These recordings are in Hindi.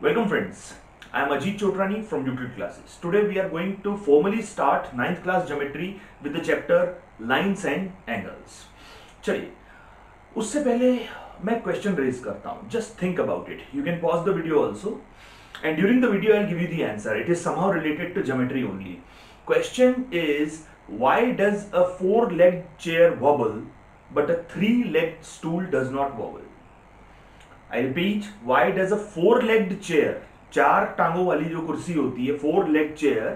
Welcome friends, I am Ajit Chotrani from Euclid Classes. Today we are going to formally start 9th class geometry with the chapter Lines and Angles. चलिए, उससे पहले मैं question raise करता हूँ. Just think about it. You can pause the video also. And during the video I'll give you the answer. It is somehow related to geometry only. Question is, why does a 4-legged chair wobble but a 3-legged stool does not wobble? I repeat, why does a 4-legged chair, चार टांगों वाली जो कुर्सी होती है, 4-legged chair,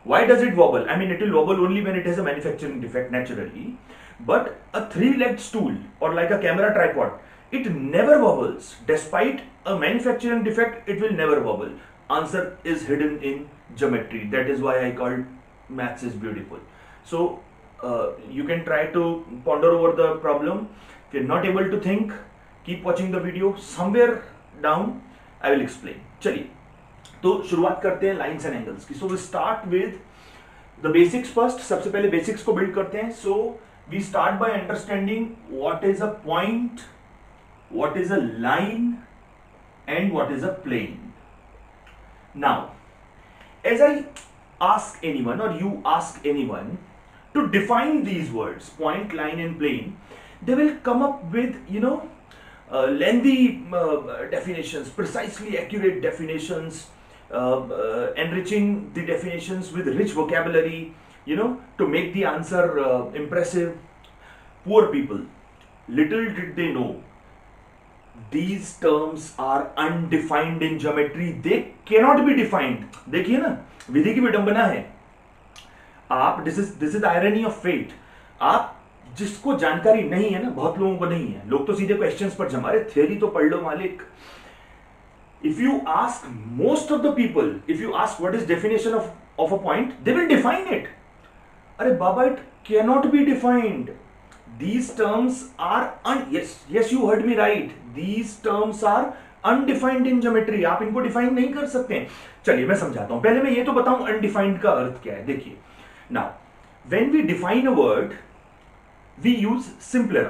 why does it wobble? I mean, it will wobble only when it has a manufacturing defect naturally. But a 3-legged stool or like a camera tripod, it never wobbles. Despite a manufacturing defect, it will never wobble. Answer is hidden in geometry. That is why I called maths is beautiful. So you can try to ponder over the problem. If you're not able to think, keep watching the video. Somewhere down I will explain. चलिए, तो शुरुआत करते हैं लाइंस एंड एंगल्स की. So we start with the basics first. सबसे पहले बेसिक्स को बिल्ड करते हैं. So we start by understanding what is a point, what is a line and what is a plane. Now as I ask anyone or you ask anyone to define these words, point, line and plane, they will come up with, lengthy definitions, precisely accurate definitions, enriching the definitions with rich vocabulary, to make the answer impressive. Poor people, little did they know, these terms are undefined in geometry. They cannot be defined. देखिए ना, विधि की विडंबना है. आप this is the irony of fate. आप जिसको जानकारी नहीं है ना, बहुत लोगों को नहीं है, लोग तो सीधे क्वेश्चंस पर जमा रहे, थ्योरी तो पढ़ लो मालिक. If you ask most of the people, if you ask what is definition of a point, they will define it. अरे बाबा, it cannot be defined. These terms are yes you heard me right. These terms are undefined in geometry. आप इनको डिफाइन नहीं कर सकते. चलिए मैं समझाता हूं. पहले मैं ये तो बताऊं undefined का अर्थ क्या है. देखिए, now when we define a word, we use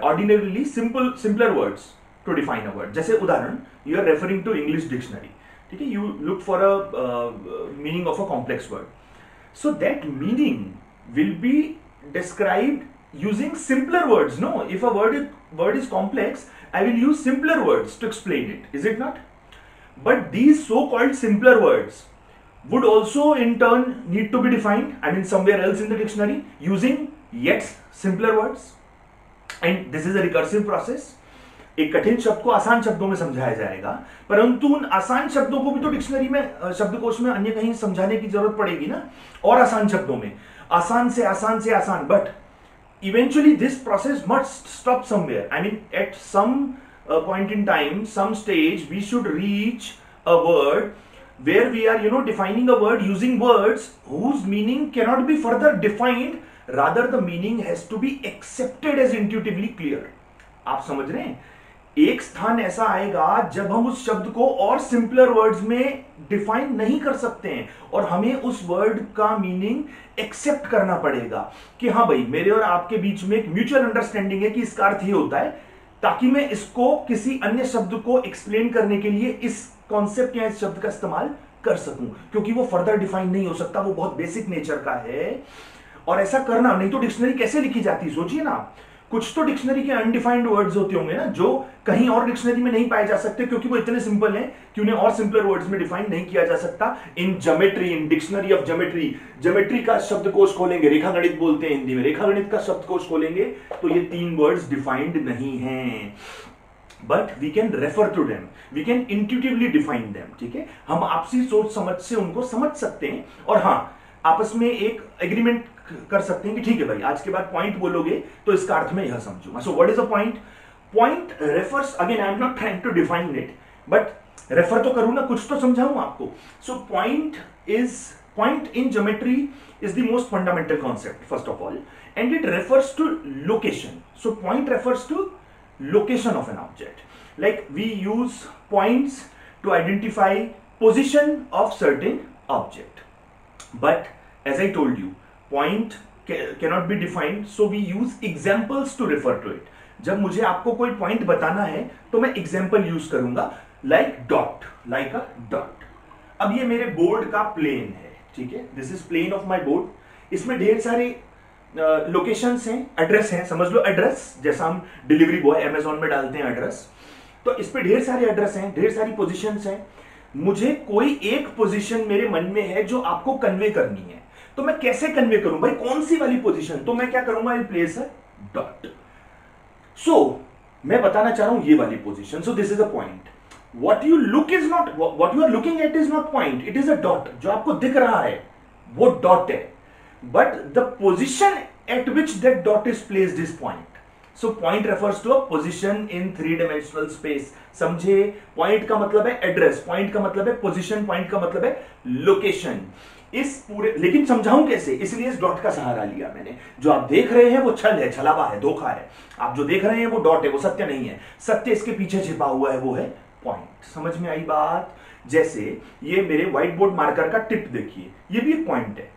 ordinarily simpler words to define a word. जैसे उदाहरण, you are referring to English dictionary. ठीक है, you look for a meaning of a complex word. So that meaning will be described using simpler words. No, if a word is complex, I will use simpler words to explain it. Is it not? But these so-called simpler words would also in turn need to be defined, I mean somewhere else in the dictionary, using yet simpler words. And this is a recursive process. एक कठिन शब्द को आसान शब्दों में समझाया जाएगा, परंतु उन आसान शब्दों को भी तो डिक्शनरी में, शब्दकोश में अन्य कहीं समझाने की जरूरत पड़ेगी ना, और आसान शब्दों में, आसान से आसान. But eventually this process must stop somewhere. I mean, at some point in time, some stage, we should reach a word where we are, defining a word using words whose meaning cannot be further defined. Rather, the meaning has to be accepted as intuitively clear. आप समझ रहे हैं? एक स्थान ऐसा आएगा जब हम उस शब्द को और सिंपलर वर्ड्स में डिफाइन नहीं कर सकते हैं और हमें उस वर्ड का मीनिंग एक्सेप्ट करना पड़ेगा कि हाँ भाई, मेरे और आपके बीच में एक म्यूचुअल अंडरस्टैंडिंग है कि इसका अर्थ ये होता है, ताकि मैं इसको किसी अन्य शब्द को एक्सप्लेन करने के लिए इस कॉन्सेप्ट या इस शब्द का इस्तेमाल कर सकूं, क्योंकि वो फर्दर डिफाइन नहीं हो सकता, वो बहुत बेसिक नेचर का है. और ऐसा करना, नहीं तो डिक्शनरी कैसे लिखी जाती, सोचिए ना. कुछ तो डिक्शनरी के अनडिफाइंड वर्ड्स होते होंगे ना, जो कहीं और डिक्शनरी में नहीं पाए जा सकते, क्योंकि वो इतने सिंपल हैं कि उन्हें और सिंपलर वर्ड्स में डिफाइन नहीं किया जा सकता. In geometry, in dictionary of geometry का शब्दकोश खोलेंगे, रेखागणित बोलते हैं हिंदी में, रेखागणित का शब्दकोश खोलेंगे तो ये 3 वर्ड्स डिफाइंड नहीं हैं. But we can refer to them, we can intuitively define them. ठीक है, हम आपसी सोच समझ से उनको समझ सकते हैं, और हाँ, आपस में एक एग्रीमेंट कर सकते हैं कि ठीक है भाई, आज के बाद पॉइंट बोलोगे तो इसका अर्थ मैं यह समझूंगा. So what is a point? Point refers, again I am not trying to define it, but refer तो करूं ना, कुछ तो समझाऊं आपको. So point in geometry is the most fundamental concept first of all, and it refers to location. So point refers to location of an object. Like we use points to identify position of certain object. But as I told you, point cannot be defined, so we use examples to refer to it. जब मुझे आपको कोई पॉइंट बताना है तो मैं एग्जाम्पल यूज करूंगा, like dot, like a dot. अब ये मेरे बोर्ड का प्लेन है, ठीक है, this is plane of my board. इसमें ढेर सारे लोकेशंस हैं, एड्रेस हैं, समझ लो एड्रेस, जैसा हम डिलीवरी बॉय अमेजोन में डालते हैं एड्रेस, तो इस पे ढेर सारे एड्रेस हैं, ढेर सारी पोजीशंस हैं। मुझे कोई एक पोजीशन मेरे मन में है जो आपको कन्वे करनी है, तो मैं कैसे कन्वे करूं भाई, कौन सी वाली पोजीशन? तो मैं क्या करूंगा, आई प्लेस अ डॉट। सो मैं बताना चाह रहा हूं ये वाली position, so this is a point. What you look is not, what you are looking at is not point, it is a dot. जो आपको दिख रहा है वो डॉट है, but the position at which that dot is placed is point. So point refers to a position in 3-dimensional space. समझे? पॉइंट का मतलब है एड्रेस, पॉइंट का मतलब है पोजीशन, पॉइंट का मतलब है लोकेशन। इस पूरे, लेकिन समझाऊं कैसे, इसलिए इस डॉट का सहारा लिया मैंने। जो आप देख रहे हैं वो छल है, छलावा है, धोखा है। आप जो देख रहे हैं वो डॉट है, वो सत्य नहीं है। सत्य इसके पीछे छिपा हुआ है, वो है पॉइंट। समझ में आई बात? जैसे ये मेरे व्हाइट बोर्ड मार्कर का टिप देखिए, ये भी एक पॉइंट है।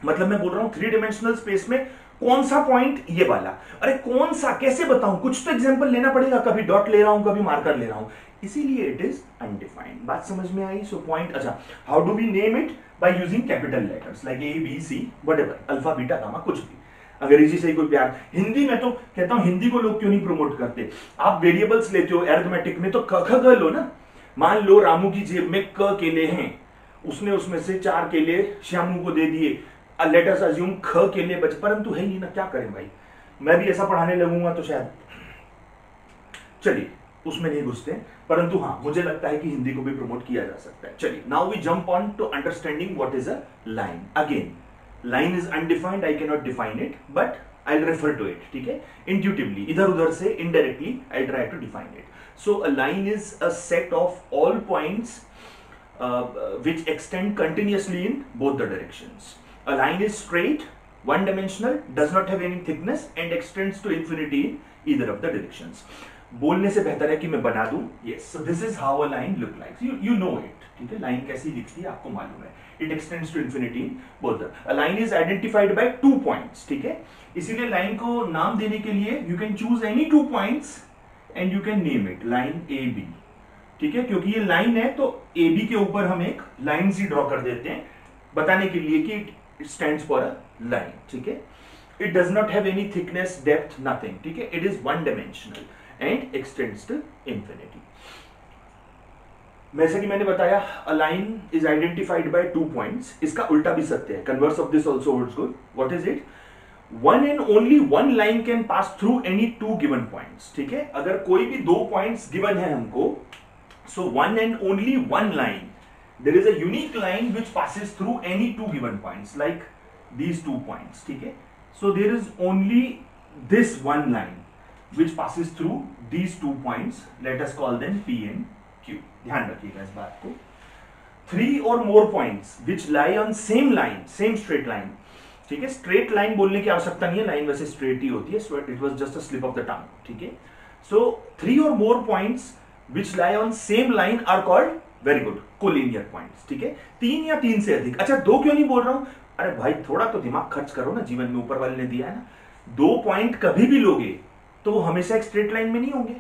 मतलब मैं बोल रहा हूं 3-dimensional स्पेस में कौन सा पॉइंट, ये वाला। अरे कौन सा, कैसे बताऊं? कुछ तो एग्जांपल लेना पड़ेगा, कभी डॉट ले रहा हूं, कभी मार्कर ले रहा हूं, इसीलिए इट इज अनडिफाइंड। बात समझ में आई? सो पॉइंट, अच्छा, how do we name it? By using capital letters like A B C whatever, alpha beta gamma, कुछ भी। अंग्रेजी से ही कोई प्यार। हिंदी में तो कहता हूं, हिंदी को लोग क्यों नहीं प्रमोट करते? आप वेरिएबल्स लेते हो अरिथमेटिक में तो ख ख लो ना। मान लो रामू की जेब में क केले हैं, उसने उसमें से 4 केले श्यामू को दे दिए, लेट अस अज्यूम ख केले बच, परंतु है नहीं ना, क्या करें भाई? मैं भी ऐसा पढ़ाने लगूंगा तो शायद, चलिए उसमें नहीं घुसते, परंतु हाँ मुझे लगता है कि हिंदी को भी प्रमोट किया जा सकता है। चलिए, now we jump on to understanding what is a line. Again, line is undefined, I can not define it, but I will refer to it, ठीक है, इंट्यूटिवली, इधर उधर से indirectly I try to define it. So a line is a set of all points which extend continuously in both the directions. A line is straight, one-dimensional, does not have any thickness and extends to infinity in either of the directions. बोलने से बेहतर है कि मैं बना दूं। Yes, so this is how a line look like. You know it, ठीक है? लाइन कैसी दिखती है आपको मालूम है। It extends to infinity in both the. A line is identified by 2 points, ठीक है? इसीलिए लाइन को नाम देने के लिए you can choose any 2 points and you can name it line A B, ठीक है? क्योंकि ये लाइन है तो ए बी के ऊपर हम एक लाइन सी ड्रॉ कर देते हैं बताने के लिए कि it stands for a line, ठीक है? It does not have any thickness, depth, nothing, ठीक है? It is one dimensional and extends to infinity. जैसे कि मैंने बताया, a line is identified by 2 points. इसका उल्टा भी सत्य है, converse of this also holds good. What is it? One and only one line can pass through any 2 given points, ठीक है? अगर कोई भी 2 पॉइंट्स गिवन है हमको, so one and only one line, there is a unique line which passes through any 2 given points like these 2 points, ठीक है? So there is only this one line which passes through these 2 points, let us call them P and Q. ध्यान रखिएगा इस बात को। 3 or more points which lie on same line, same straight line, ठीक है? स्ट्रेट लाइन बोलने की आवश्यकता नहीं है, लाइन वैसे स्ट्रेट ही होती है, so it was just a slip of the tongue, ठीक है? So 3 or more points which lie on same line are called, very good, collinear points, ठीक है? 3 या 3 से अधिक। अच्छा, 2 क्यों नहीं बोल रहा हूं? अरे भाई थोड़ा तो दिमाग खर्च करो ना, जीवन में ऊपर वाले ने दिया है ना। 2 पॉइंट कभी भी लोगे तो वो हमेशा एक स्ट्रेट लाइन में नहीं होंगे।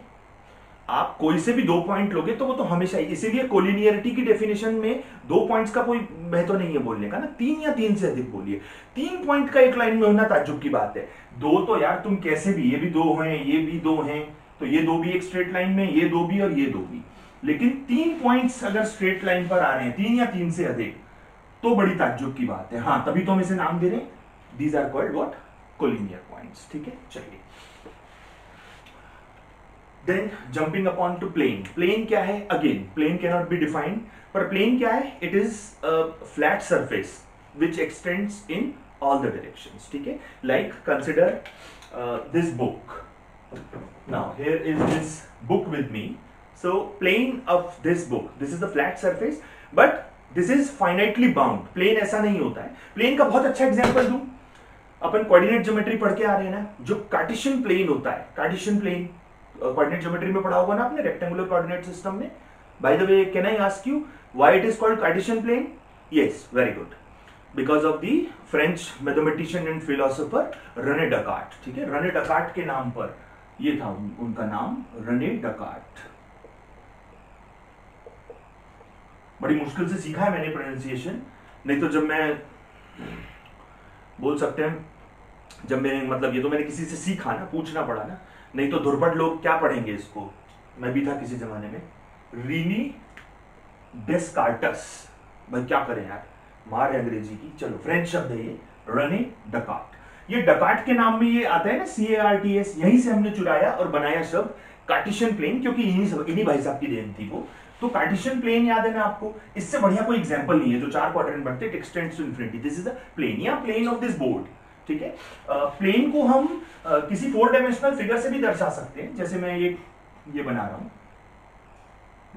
आप कोई से भी 2 पॉइंट लोगे तो वो तो हमेशा ही, इसीलिए कोलिनियरिटी की डेफिनेशन में 2 पॉइंट्स का कोई महत्व नहीं है बोलने का ना, 3 या 3 से अधिक बोलिए। 3 पॉइंट का एक लाइन में होना ताज्जुब की बात है। 2 तो यार तुम कैसे भी, ये भी 2 हैं, ये भी 2 हैं, तो ये 2 भी एक स्ट्रेट लाइन में, ये 2 भी और ये 2 भी। लेकिन 3 पॉइंट्स अगर स्ट्रेट लाइन पर आ रहे हैं, 3 या 3 से अधिक, तो बड़ी ताज्जुब की बात है। हाँ, तभी तो हम इसे नाम दे रहे हैं, these are called what? Collinear points, ठीक है? चलिए, then jumping upon to plane. Plane क्या है? Again, plane can not be defined, पर प्लेन क्या है? It is a flat surface which extends in all the directions, ठीक है? Like consider this book. Now here is this book with me. So plane of this book, this is the flat surface, but this is finitely bound. Plane ऐसा नहीं होता है। प्लेन का बहुत अच्छा एग्जांपल दूं, अपन कोऑर्डिनेट ज्योमेट्री पढ़ के आ रहे हैं ना, जो कार्टेशियन प्लेन होता है, कार्टेशियन प्लेन कोऑर्डिनेट ज्योमेट्री में पढ़ा होगा ना आपने, रेक्टेंगुलर कोऑर्डिनेट सिस्टम में। By the way, can I ask you why it is called Cartesian plane? Yes, very good. Because of the French mathematician and philosopher Rene Descartes. ठीक है, रेने डेकार्ट के नाम पर ये था उनका नाम, रेने डेकार्ट। बड़ी मुश्किल से सीखा है मैंने प्रोनाउंसिएशन, नहीं तो जब मैं बोल सकते हैं, जब मैंने मतलब ये तो मैंने किसी से सीखा ना, पूछना पड़ा ना, नहीं तो धुरपट लोग क्या पढ़ेंगे इसको। मैं भी था किसी जमाने में। रीनी डेस्कार्टस, भाई क्या करें यार, मार है अंग्रेजी की। चलो फ्रेंच शब्द है ये, रेने डेकार्ट। ये डेकार्ट के नाम में ये आता है ना, CARTS, यहीं से हमने चुराया और बनाया शब्द कार्टेशियन प्लेन, क्योंकि इन्हीं भाई साहब की देन थी वो। तो कार्टेशियन प्लेन याद है ना आपको, इससे बढ़िया कोई एग्जांपल नहीं है जो 4 क्वाड्रेंट बनते हैं, extends to infinity. This is the plane या प्लेन ऑफ दिस बोर्ड। ठीक है, प्लेन को हम किसी 4 डायमेंशनल फिगर से भी दर्शा सकते हैं। जैसे मैं ये बना रहा हूं,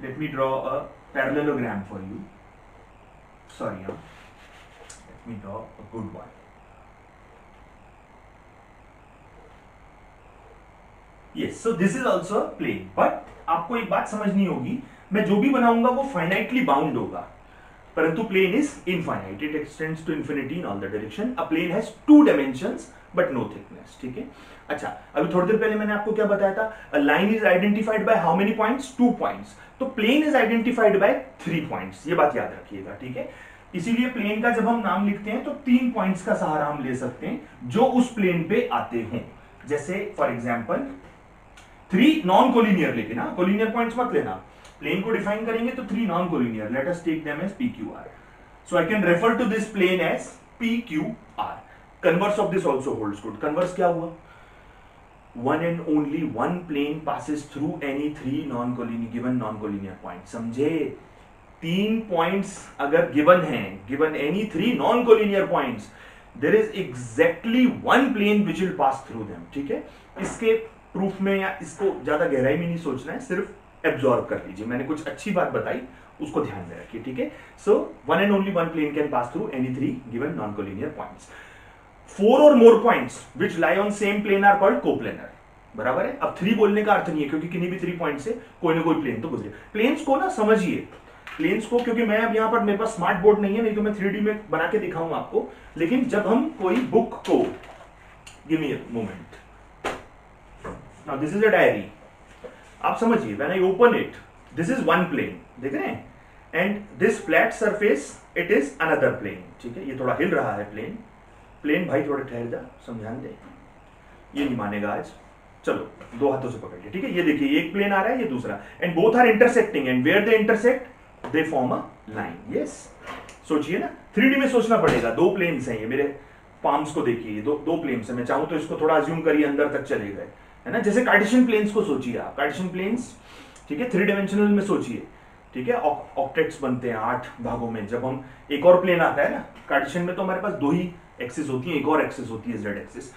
let me draw a parallelogram for you, sorry, let me draw a good one. Yes, so this is also a plane, but आपको एक बात समझनी होगी, मैं जो भी बनाऊंगा वो फाइनाइटली बाउंड होगा, परंतु plane is infinite, it extends to infinity in all the direction. A plane has 2 dimensions but no thickness. ठीक है, अच्छा, अभी थोड़ी देर पहले मैंने आपको क्या बताया था, a line is identified by how many points, 2 points. तो plane is identified by 3 points, ये बात याद रखिएगा। ठीक है, इसीलिए प्लेन का जब हम नाम लिखते हैं तो 3 पॉइंट्स का सहारा हम ले सकते हैं जो उस प्लेन पे आते हों। जैसे फॉर एग्जाम्पल 3 नॉन कोलिनियर लेके ना, कोलिनियर पॉइंट्स मत लेना, प्लेन को डिफाइन करेंगे तो 3 non collinear, let us take them as PQR। So I can refer to this plane as PQR। Converse of this also holds good. Converse क्या हुआ, one and only one plane passes through any 3 given non-collinear points। समझे, 3 पॉइंट्स अगर गिवन हैं, given any 3 non-collinear points, there is exactly one plane which will pass through them। ठीक है, इसके प्रूफ में या इसको ज्यादा गहराई में नहीं सोचना है, सिर्फ एब्जॉर्ब कर लीजिए। मैंने कुछ अच्छी बात बताई, उसको ध्यान में रखिए। ठीक है, so one and only one plane can pass through any 3 given non collinear points. 4 और more points which lie on same plane are called coplanar. बराबर है, अब 3 बोलने का अर्थ नहीं है, क्योंकि किन्हीं भी 3 पॉइंट से कोई ना कोई प्लेन तो गुजरे। प्लेन्स को ना समझिए, प्लेन्स को, क्योंकि मैं अब यहां पर मेरे पास स्मार्ट बोर्ड नहीं है, नहीं तो मैं 3D में बना के दिखाऊंगा आपको। लेकिन जब हम कोई बुक को, give me a moment, now this is a diary, आप समझिए, when I open it, this is one plane, देख रहे हैं, and this flat surface it is another plane. ठीक है, ये थोड़ा हिल रहा है प्लेन भाई थोड़ा ठहर जा, समझाने दे, ये नहीं मानेगा आज। चलो 2 हाथों से पकड़ लिया। ठीक है, ये देखिए, एक प्लेन आ रहा है, ये दूसरा, and both are intersecting, and where they intersect they form a line. Yes, सोचिए ना, 3D में सोचना पड़ेगा। 2 प्लेन्स हैं, ये मेरे पाम्स को देखिए, दो प्लेन्स हैं। मैं चाहूं तो इसको थोड़ा अज्यूम करिए अंदर तक चले गए, है ना। जैसे कार्टेशियन प्लेन्स को सोचिए आप, कार्टेशियन प्लेन्स, ठीक है, 3 डायमेंशनल में सोचिए। ठीक है, ऑक्टेट्स बनते हैं 8 भागों में। जब हम एक और प्लेन आता है ना कार्टेशियन में, तो हमारे पास 2 ही एक्सिस होती है, एक और एक्सिस होती है Z एक्सिस।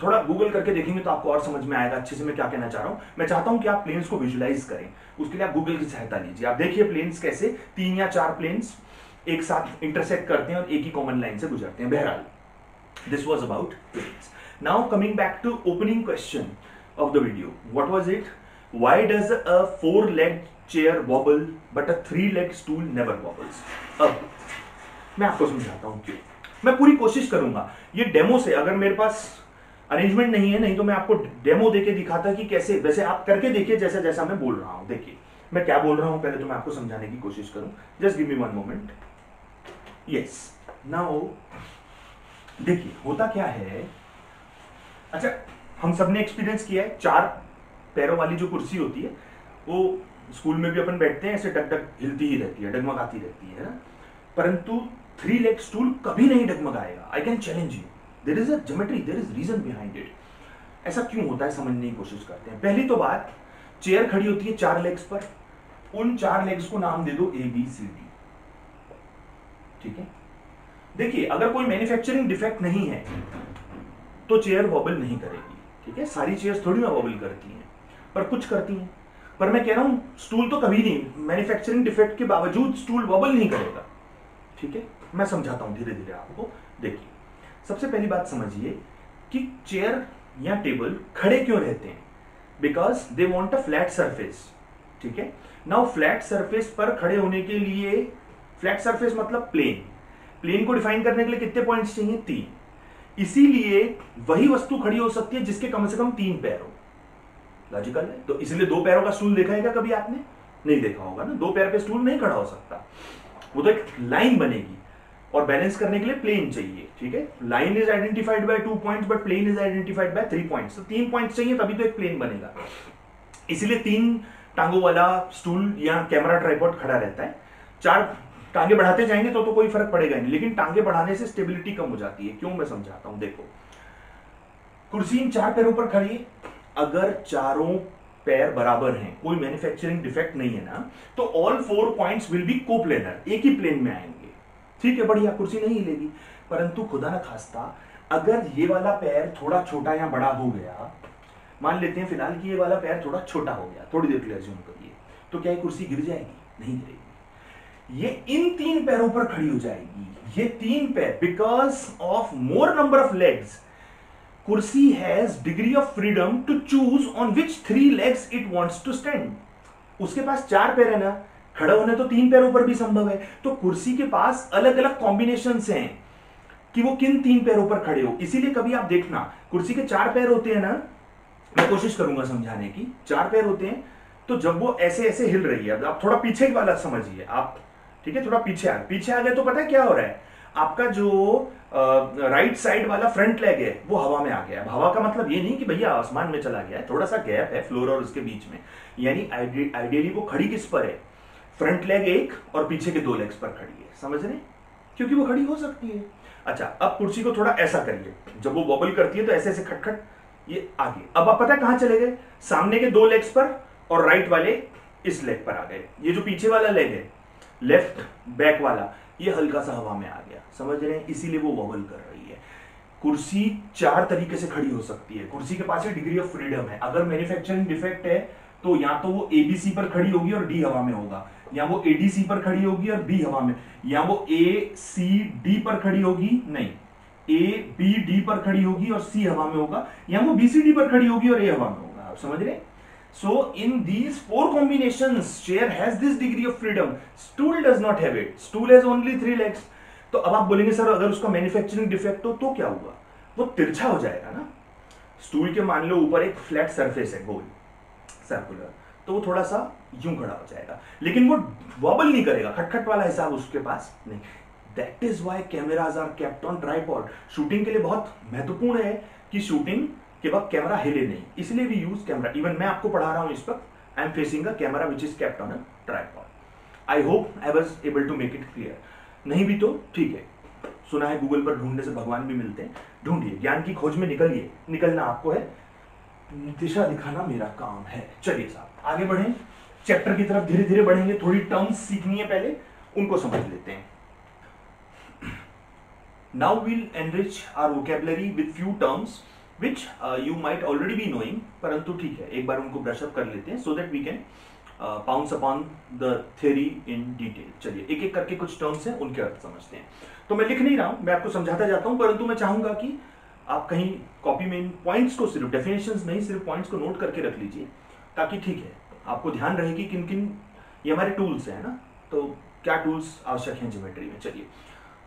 थोड़ा गूगल करके देखेंगे तो आपको और समझ में आएगा अच्छे से मैं क्या कहना चाह रहा हूं। मैं चाहता हूं कि आप प्लेन्स को विजुलाइज करें, उसके लिए आप गूगल की सहायता लीजिए। आप देखिए प्लेन्स कैसे 3 या 4 प्लेन्स एक साथ इंटरसेक्ट करते हैं और एक ही कॉमन लाइन से गुजरते हैं। बहरहाल, this was about planes. Now coming back to opening question of the video, what was it, why does a 4-legged chair wobble but a 3-legged stool never wobbles। अब मैं आपको समझाता हूं क्यों। मैं पूरी कोशिश करूंगा ये डेमो से, अगर मेरे पास अरेंजमेंट नहीं है, नहीं तो मैं आपको डेमो देके दिखाता कि कैसे, वैसे आप करके देखिए जैसा जैसा मैं बोल रहा हूं। देखिए मैं क्या बोल रहा हूं, पहले तो मैं आपको समझाने की कोशिश करूं। Just give me 1 moment. Yes, now देखिए होता क्या है। अच्छा, हम सबने एक्सपीरियंस किया है, 4 पैरों वाली जो कुर्सी होती है, वो स्कूल में भी अपन बैठते हैं, ऐसे डग डग हिलती ही रहती है, डगमगाती रहती है ना। परंतु 3-legged स्टूल कभी नहीं डगमगाएगा। I can challenge you, there is a geometry, there is reason behind it. ऐसा क्यों होता है समझने की कोशिश करते हैं। पहली तो बात, चेयर खड़ी होती है 4 लेग्स पर, उन 4 लेग्स को नाम दे दो ABCD। ठीक है, देखिए अगर कोई मैन्युफैक्चरिंग डिफेक्ट नहीं है तो चेयर वॉबल नहीं करेगी। ठीक है, सारी चेयर्स थोड़ी ना वॉबल करती हैं, पर कुछ करती हैं। पर मैं कह रहा हूं स्टूल तो कभी नहीं, मैन्युफैक्चरिंग डिफेक्ट के बावजूद स्टूल वॉबल नहीं करेगा। ठीक है, मैं समझाता हूं धीरे धीरे आपको। देखिए, सबसे पहली बात समझिए कि चेयर या टेबल खड़े क्यों रहते हैं, because they want a flat surface. ठीक है, नाउ फ्लैट सरफेस पर खड़े होने के लिए, फ्लैट सरफेस मतलब प्लेन, प्लेन को डिफाइन करने के लिए कितने पॉइंट्स चाहिए? 3। इसीलिए वही वस्तु खड़ी हो सकती है जिसके कम से कम 3 पैर हो। लॉजिकल है। तो इसलिए 2 पैरों का स्टूल देखा है क्या कभी आपने? नहीं देखा होगा ना। 2 पैर पे स्टूल नहीं खड़ा हो सकता, वो तो एक लाइन बनेगी और बैलेंस करने के लिए प्लेन चाहिए। ठीक है, line is identified by 2 points but plane is identified by 3 points. तो 3 पॉइंट्स चाहिए तभी तो एक प्लेन बनेगा। इसीलिए 3 टांगों वाला स्टूल या कैमरा ट्राइपॉड खड़ा रहता है। 4 टांगे बढ़ाते जाएंगे तो कोई फर्क पड़ेगा नहीं, लेकिन टांगे बढ़ाने से स्टेबिलिटी कम हो जाती है। क्यों, मैं समझाता हूं। देखो, कुर्सी इन 4 पैरों पर खड़ी है। अगर चारों पैर बराबर हैं, कोई मैन्युफैक्चरिंग डिफेक्ट नहीं है ना, तो all 4 points will be coplanar, एक ही प्लेन में आएंगे। ठीक है, बढ़िया, कुर्सी नहीं हिलेगी। परंतु खुदा ना खास्ता अगर ये वाला पैर थोड़ा छोटा या बड़ा हो गया, मान लेते हैं फिलहाल कि ये वाला पैर थोड़ा छोटा हो गया, थोड़ी देर के लिए अज्यूम करिए, तो क्या ये कुर्सी गिर जाएगी? नहीं गिरेगी। ये इन 3 पैरों पर खड़ी हो जाएगी। ये 3 पैर, because of more number of legs, कुर्सी has degree of freedom to choose on which 3 legs it wants to stand. उसके पास 4 पैर है ना, खड़ा होने तो 3 पैरों पर भी संभव है। तो कुर्सी के पास अलग अलग कॉम्बिनेशंस हैं कि वो किन 3 पैरों पर खड़े हो। इसीलिए कभी आप देखना, कुर्सी के 4 पैर होते हैं ना, मैं कोशिश करूंगा समझाने की। 4 पैर होते हैं, तो जब वो ऐसे ऐसे हिल रही है, आप थोड़ा पीछे वाला समझिए आप। ठीक है, थोड़ा पीछे आ गए तो पता है क्या हो रहा है? आपका जो राइट साइड वाला फ्रंट लेग है वो हवा में आ गया है। हवा का मतलब ये नहीं कि भैया आसमान में चला गया है, थोड़ा सा गैप है फ्लोर और उसके बीच में। यानी आइडियली वो खड़ी किस पर है? फ्रंट लेग एक और पीछे के 2 लेग्स पर खड़ी है। समझ रहे? क्योंकि वो खड़ी हो सकती है। अच्छा, अब कुर्सी को थोड़ा ऐसा करिए, जब वो वॉबल करती है तो ऐसे ऐसे खटखट ये आगे। अब आप पता है कहां चले गए? सामने के 2 लेग्स पर और राइट वाले इस लेग पर आ गए। ये जो पीछे वाला लेग है, लेफ्ट बैक वाला, ये हल्का सा हवा में आ गया। समझ रहे हैं? इसीलिए वो वॉबल कर रही है। कुर्सी 4 तरीके से खड़ी हो सकती है। कुर्सी के पास डिग्री ऑफ फ्रीडम है। अगर मैन्युफैक्चरिंग डिफेक्ट है तो या तो वो एबीसी पर खड़ी होगी और डी हवा में होगा, या वो एडीसी पर खड़ी होगी और बी हवा में, या वो ए सी डी पर खड़ी होगी, नहीं, ए बी डी पर खड़ी होगी और सी हवा में होगा, या वो बी सी डी पर खड़ी होगी और ए हवा में होगा। आप समझ रहे? So in these 4 combinations, chair has this degree of freedom. Stool does not have it. Stool has only 3 legs. तो अब आप बोलेंगे सर अगर उसका मैन्युफैक्चरिंग डिफेक्ट हो तो क्या हुआ? वो तिरछा हो जाएगा ना। स्टूल के मान लो ऊपर एक फ्लैट सरफेस है, गोल सर्कुलर, तो वो थोड़ा सा यूं खड़ा हो जाएगा, लेकिन वो वॉबल नहीं करेगा। खटखट वाला हिसाब उसके पास नहीं। That is why cameras are kept on tripod. Shooting के लिए बहुत महत्वपूर्ण है कि शूटिंग के वक्त कैमरा हिले नहीं, इसलिए भी यूज कैमरा। इवन मैं आपको पढ़ा रहा हूं इस वक्त, I am facing a camera which is kept on a tripod. I hope I was able to make it clear. नहीं भी तो ठीक है, सुना है गूगल पर ढूंढने से भगवान भी मिलते हैं। ढूंढिए, ज्ञान की खोज में निकलिए। निकलना आपको है, दिशा दिखाना मेरा काम है। चलिए साहब आगे बढ़ें, चैप्टर की तरफ धीरे धीरे बढ़ेंगे। थोड़ी टर्म्स सीखनी है पहले, उनको समझ लेते हैं। Now we'll enrich our vocabulary with few terms which you might already be knowing, परंतु ठीक है एक बार उनको ब्रश अप कर लेते हैं so that we can pounce upon the theory in detail। चलिए एक एक करके कुछ टर्म्स हैं उनके अर्थ समझते हैं। तो मैं लिख नहीं रहा हूं, मैं आपको समझाता जाता हूं, परंतु मैं चाहूंगा कि आप कहीं कॉपी में इन पॉइंट्स को, सिर्फ डेफिनेशंस नहीं, सिर्फ पॉइंट्स को नोट करके रख लीजिए, ताकि ठीक है आपको ध्यान रहे कि किन किन ये हमारे टूल्स हैं ना, तो क्या टूल्स आवश्यक हैं ज्योमेट्री में। चलिए,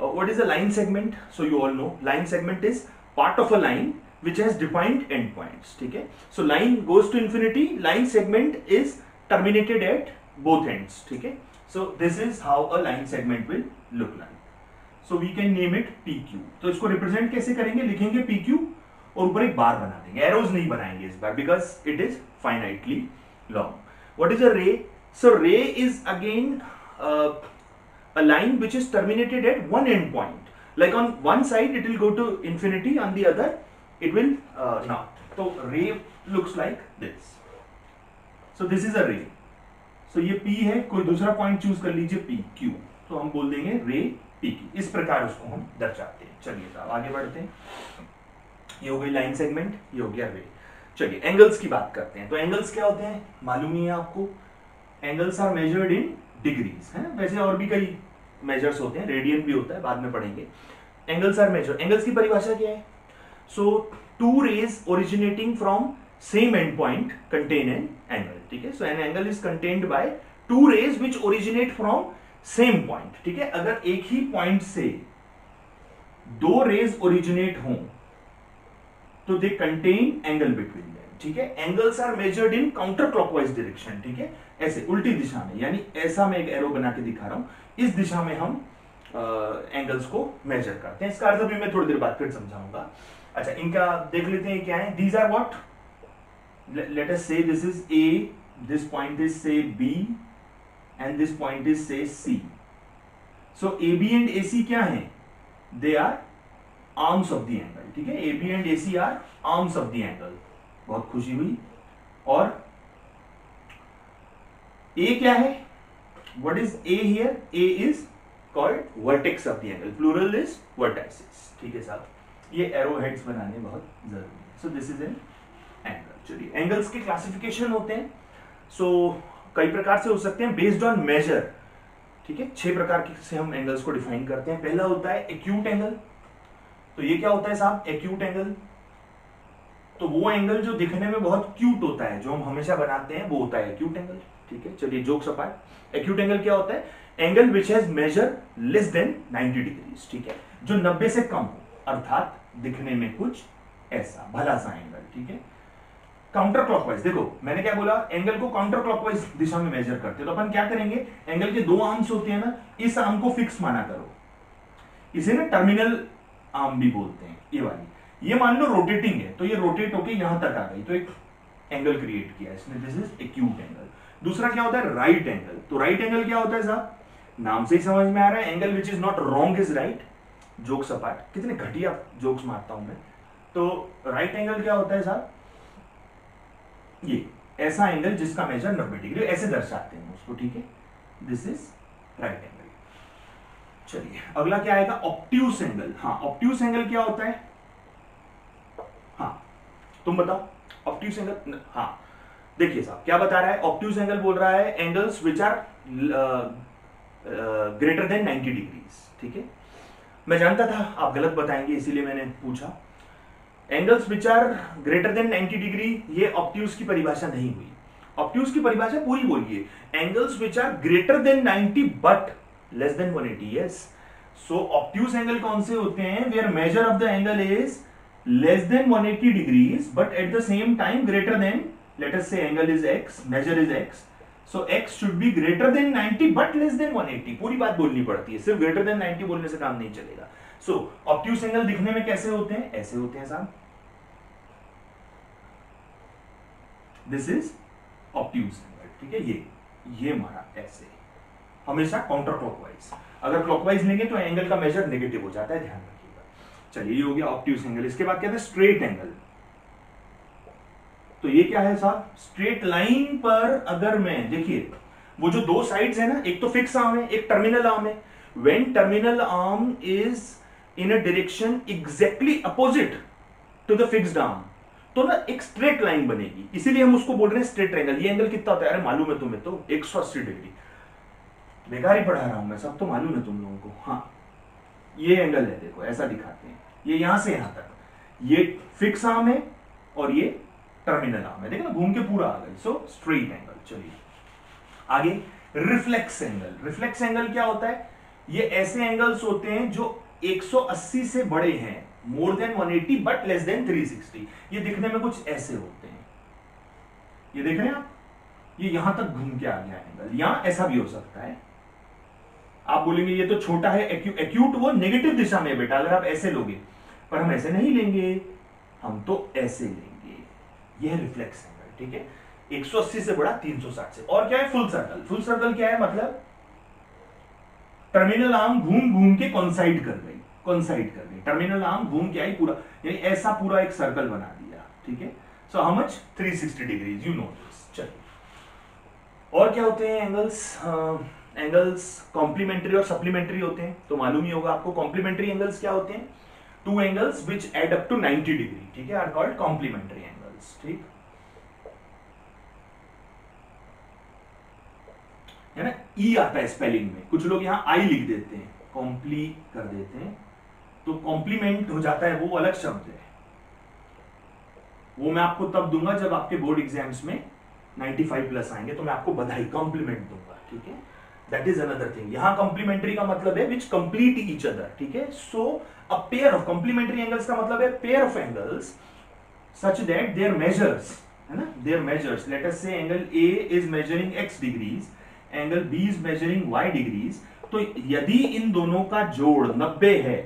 what is a line segment? So you all know line segment is part of a line which has defined endpoints। ठीक है, so line goes to infinity, line segment is terminated at both ends। ठीक है, so this is how a line segment will look like। so we can name it PQ। तो इसको रिप्रेजेंट कैसे करेंगे? लिखेंगे PQ और ऊपर एक बार बना देंगे, एरोज नहीं बनाएंगे इस बार, because it is finitely long। what is a ray? so ray is again a line which is terminated at one end point, like on one side it will go to infinity, on the other it will not। so ray looks like this। so this is a ray। so ये P है, कोई दूसरा पॉइंट चूज कर लीजिए P Q, तो हम बोल देंगे रे P की। इस प्रकार उसको हम दर्शाते हैं। चलिए साहब आगे बढ़ते हैं। ये हो गई लाइन सेगमेंट, ये हो गया रे। चलिए एंगल्स की बात करते हैं। तो एंगल्स क्या होते हैं मालूम ही है आपको। Angles are measured in degrees, है ना। वैसे और भी कई मेजर्स होते हैं, रेडियन भी होता है, बाद में पढ़ेंगे। Angles are measured. एंगल्स की परिभाषा क्या है? So two rays originating from same endpoint contain an angle। ठीक है, so an angle is contained by two rays which originate from same point। ठीक है, अगर एक ही पॉइंट से दो रेज ओरिजिनेट हों तो they contain angle between them, ठीक है। Angles are measured in counter clockwise direction, ठीक है, ऐसे उल्टी दिशा में, यानी ऐसा मैं एक एरो बना के दिखा रहा हूं, इस दिशा में हम एंगल्स को मेजर करते हैं। इसका अर्थ भी मैं थोड़ी देर बाद फिर समझाऊंगा। अच्छा, इनका देख लेते हैं क्या है। These are what, let us say this is A, this point is say B and this point is say C. So A B and A C क्या है, they are arms of the angle, ठीक है। A B and A C are arms of the angle, बहुत खुशी हुई। और ए क्या है, what is A here, A is called vertex of the angle, plural is vertices, ठीक है साहब। ये एरो हेड्स बनाने बहुत जरूरी है। So this is an angle. चलिए, एंगल्स के क्लासिफिकेशन होते हैं। सो कई प्रकार से हो सकते हैं बेस्ड ऑन मेजर, ठीक है। 6 प्रकार से हम एंगल्स को डिफाइन करते हैं। पहला होता है एक्यूट एंगल। तो ये क्या होता है साहब, एक्यूट एंगल, तो वो एंगल जो दिखने में बहुत क्यूट होता है, जो हम हमेशा बनाते हैं, वो होता है एक्यूट एंगल, ठीक है। चलिए, जोक्स अपार्ट, एक्यूट एंगल क्या होता है, angle which has measure less than 90 degrees, ठीक है, जो 90 से कम हो, अर्थात दिखने में कुछ ऐसा भला सा एंगल, ठीक है। काउंटर क्लॉकवाइज, देखो मैंने क्या बोला, एंगल को काउंटर क्लॉकवाइज दिशा में मेजर करते हैं। तो अपन क्या करेंगे, एंगल के 2 आर्म्स होते हैं ना, इस आर्म को फिक्स माना करो, इसे ना टर्मिनल आर्म भी बोलते हैं, ये वाली। ये मान लो रोटेटिंग है, तो ये रोटेट होके यहां तक आ गई, तो एक एंगल क्रिएट किया इसने, दिस इज एक्यूट एंगल। दूसरा क्या होता है, राइट एंगल। तो राइट एंगल क्या होता है साहब, नाम से ही समझ में आ रहा है, angle which is not wrong is right. Jokes apart, कितने घटिया जोक्स मारता हूं मैं। तो राइट एंगल क्या होता है साहब, ये ऐसा एंगल जिसका मेजर 90 डिग्री, ऐसे दर्शाते हैं उसको, ठीक है, दिस इज राइट एंगल। चलिए, अगला क्या आएगा, ऑब्ट्यूस एंगल। हाँ, ऑब्ट्यूस एंगल क्या होता है, हाँ तुम बताओ, ऑब्ट्यूस एंगल। हाँ देखिए साहब, क्या बता रहा है, ऑब्ट्यूस एंगल बोल रहा है angles which are greater than 90 degrees, ठीक है। मैं जानता था आप गलत बताएंगे, इसीलिए मैंने पूछा। Angles which are greater than 90 degree, ये ऑब्ट्यूस की परिभाषा नहीं हुई। ऑब्ट्यूस की परिभाषा पूरी बोलिए, angles which are greater than 90 but less than 180, yes. So obtuse angle कौन से होते हैं, where measure of the angle is less than 180 degrees but at the same time greater than, let us say angle is x, measure is x, so x should be greater than 90 but less than 180। पूरी बात बोलनी पड़ती है, सिर्फ ग्रेटर देन 90 बोलने से काम नहीं चलेगा। सो ऑब्ट्यूस एंगल दिखने में कैसे होते हैं, ऐसे होते हैं साहब, दिस इज ऑब्ट्यूस एंगल, ठीक है। ये हमारा ऐसे, हमेशा काउंटर क्लॉकवाइज। अगर क्लॉकवाइज लेंगे तो एंगल का मेजर नेगेटिव हो जाता है, ध्यान रखिएगा। चलिए, ये हो गया ऑब्ट्यूस एंगल। इसके बाद क्या है, स्ट्रेट एंगल। तो ये क्या है साहब, स्ट्रेट लाइन पर अगर मैं, देखिए वो जो 2 साइड्स है ना, एक तो फिक्स आर्म है, एक टर्मिनल आर्म है। When terminal arm is in a direction exactly opposite to the fixed arm, तो ना एक स्ट्रेट लाइन बनेगी, इसीलिए हम उसको बोल रहे हैं स्ट्रेट एंगल। ये एंगल कितना होता है, अरे मालूम है तुम्हें, तो 180 डिग्री। बेकार ही पढ़ा रहा हूं मैं, सब तो मालूम है तुम लोगों को। हाँ, ये एंगल है, देखो ऐसा दिखाते हैं, ये यहां से यहां तक, ये फिक्स आर्म है और ये टर्मिनल आर्म है, देखो ना घूम के पूरा आ गई। So straight angle. चलिए आगे, रिफ्लेक्स एंगल। रिफ्लेक्स एंगल क्या होता है, ये ऐसे एंगल्स होते हैं जो 180 से बड़े हैं, more than 180 but less then 360। ये दिखने में कुछ ऐसे होते हैं, ये देख रहे हैं आप, ये यहां तक घूम के आ गया एंगल, यहां ऐसा भी हो सकता है। आप बोलेंगे ये तो छोटा है, एक्यूट वो नेगेटिव दिशा में बेटा, अगर आप ऐसे लोगे, पर हम ऐसे नहीं लेंगे, हम तो ऐसे लेंगे। यह रिफ्लेक्स एंगल, ठीक है। 180 से बड़ा, 360 से। और क्या है, फुल सर्कल। फुल सर्कल क्या है, मतलब टर्मिनल आर्म घूम घूम के कॉन्साइड कर गई, टर्मिनल आर्म घूम के आई पूरा, यानी ऐसा पूरा एक सर्कल बना दिया, ठीक है। So how much, 360 degrees, you know this. चलिए, और क्या होते हैं एंगल्स, एंगल्स कॉम्प्लीमेंट्री और सप्लीमेंट्री होते हैं, तो मालूम ही होगा आपको। कॉम्प्लीमेंट्री एंगल्स क्या होते हैं, 2 angles which add up to 90 degree, ठीक है, आर कॉल्ड कॉम्प्लीमेंट्री एंगल्स, ठीक है ना। ई आता है स्पेलिंग में, कुछ लोग यहां आई लिख देते हैं, कॉम्प्ली कर देते हैं, तो कॉम्प्लीमेंट हो जाता है, वो अलग शब्द है, वो मैं आपको तब दूंगा जब आपके बोर्ड एग्जाम्स में 95 प्लस आएंगे, तो मैं आपको बधाई कॉम्प्लीमेंट दूंगा, ठीक है। That is another thing. यहां कंप्लीमेंट्री का मतलब है विच कंप्लीट ईच अदर, ठीक है। So a pair of complementary angles का मतलब है pair of angles such that their measures, है ना, their measures, let us say angle A is measuring x degrees, angle B is measuring y degrees. तो यदि इन दोनों का जोड़ 90 है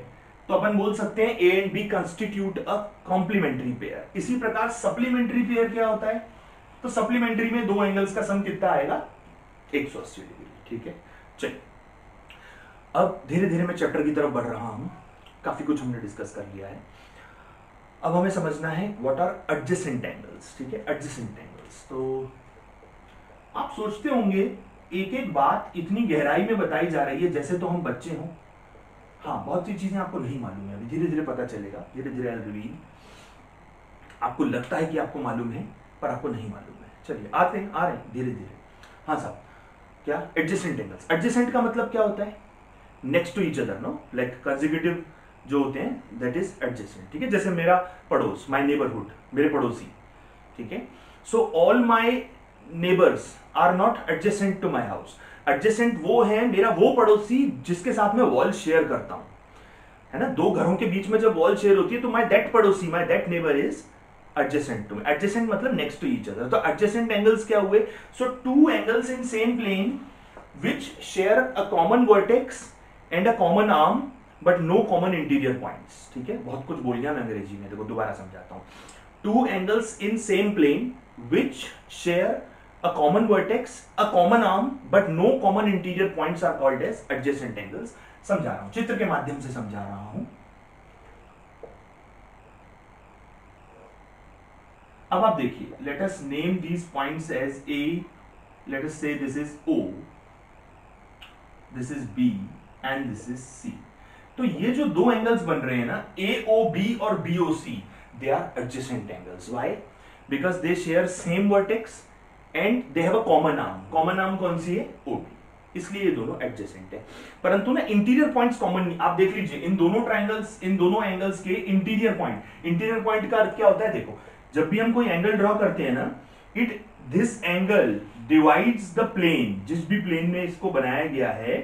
तो अपन बोल सकते हैं A and B constitute a complementary pair. इसी प्रकार सप्लीमेंट्री पेयर क्या होता है, तो सप्लीमेंट्री में दो एंगल्स का सम कितना आएगा, 180 डिग्री, ठीक है। चलिए अब धीरे धीरे मैं चैप्टर की तरफ बढ़ रहा हूं, काफी कुछ हमने डिस्कस कर लिया है। अब हमें समझना है व्हाट आर एडजेसेंट एंगल्स, ठीक है। एडजेसेंट एंगल्स, तो आप सोचते होंगे एक एक बात इतनी गहराई में बताई जा रही है जैसे तो हम बच्चे हों। हाँ, बहुत सी चीजें आपको नहीं मालूम है, अभी धीरे धीरे पता चलेगा, धीरे धीरे रिवील। आपको लगता है कि आपको मालूम है पर आपको नहीं मालूम है। चलिए आ रहे हैं धीरे धीरे। हाँ साहब, क्या एडजेसेंट एंगल्स, एडजेसेंट का मतलब क्या होता है, next to each other, no, like consecutive जो होते हैं, दैट इज एडजेसेंट, ठीक है। जैसे मेरा पड़ोस, माय नेबरहुड, मेरे पड़ोसी, ठीक है। So all my neighbours are not adjacent to my house. Adjacent वो है मेरा वो पड़ोसी जिसके साथ मैं वॉल शेयर करता हूं, है ना। दो घरों के बीच में जब वॉल शेयर होती है तो माय दैट पड़ोसी, my that neighbour is adjacent to me. Adjacent मतलब नेक्स्ट टू ईच अदर। तो एडजेसेंट एंगल्स क्या हुए, so two angles in same plane which share a common vertex and a common arm but no common interior points, ठीक है। बहुत कुछ बोल गया मैं अंग्रेजी में, देखो दोबारा समझाता हूं। Two angles in same plane which share a common vertex, a common arm, but no common interior points are called as adjacent angles। समझा रहा हूं, चित्र के माध्यम से समझा रहा हूं। अब आप देखिए, let us name these points as A, let us say this is O, this is B and this is C। तो ये जो दो एंगल्स बन रहे हैं ना, AOB और BOC, they are adjacent angles। Why? Because they share same vertex and they have a common arm. Common arm कौन सी है, ओबी, इसलिए ये दोनों एडजेसेंट है। परंतु ना इंटीरियर पॉइंट्स कॉमन नहीं। आप देख लीजिए इन दोनों ट्राइंगल्स, इन दोनों एंगल्स के इंटीरियर पॉइंट, इंटीरियर पॉइंट का अर्थ क्या होता है, देखो जब भी हम कोई एंगल ड्रॉ करते हैं ना, it this angle divides the plane, जिस भी प्लेन में इसको बनाया गया है,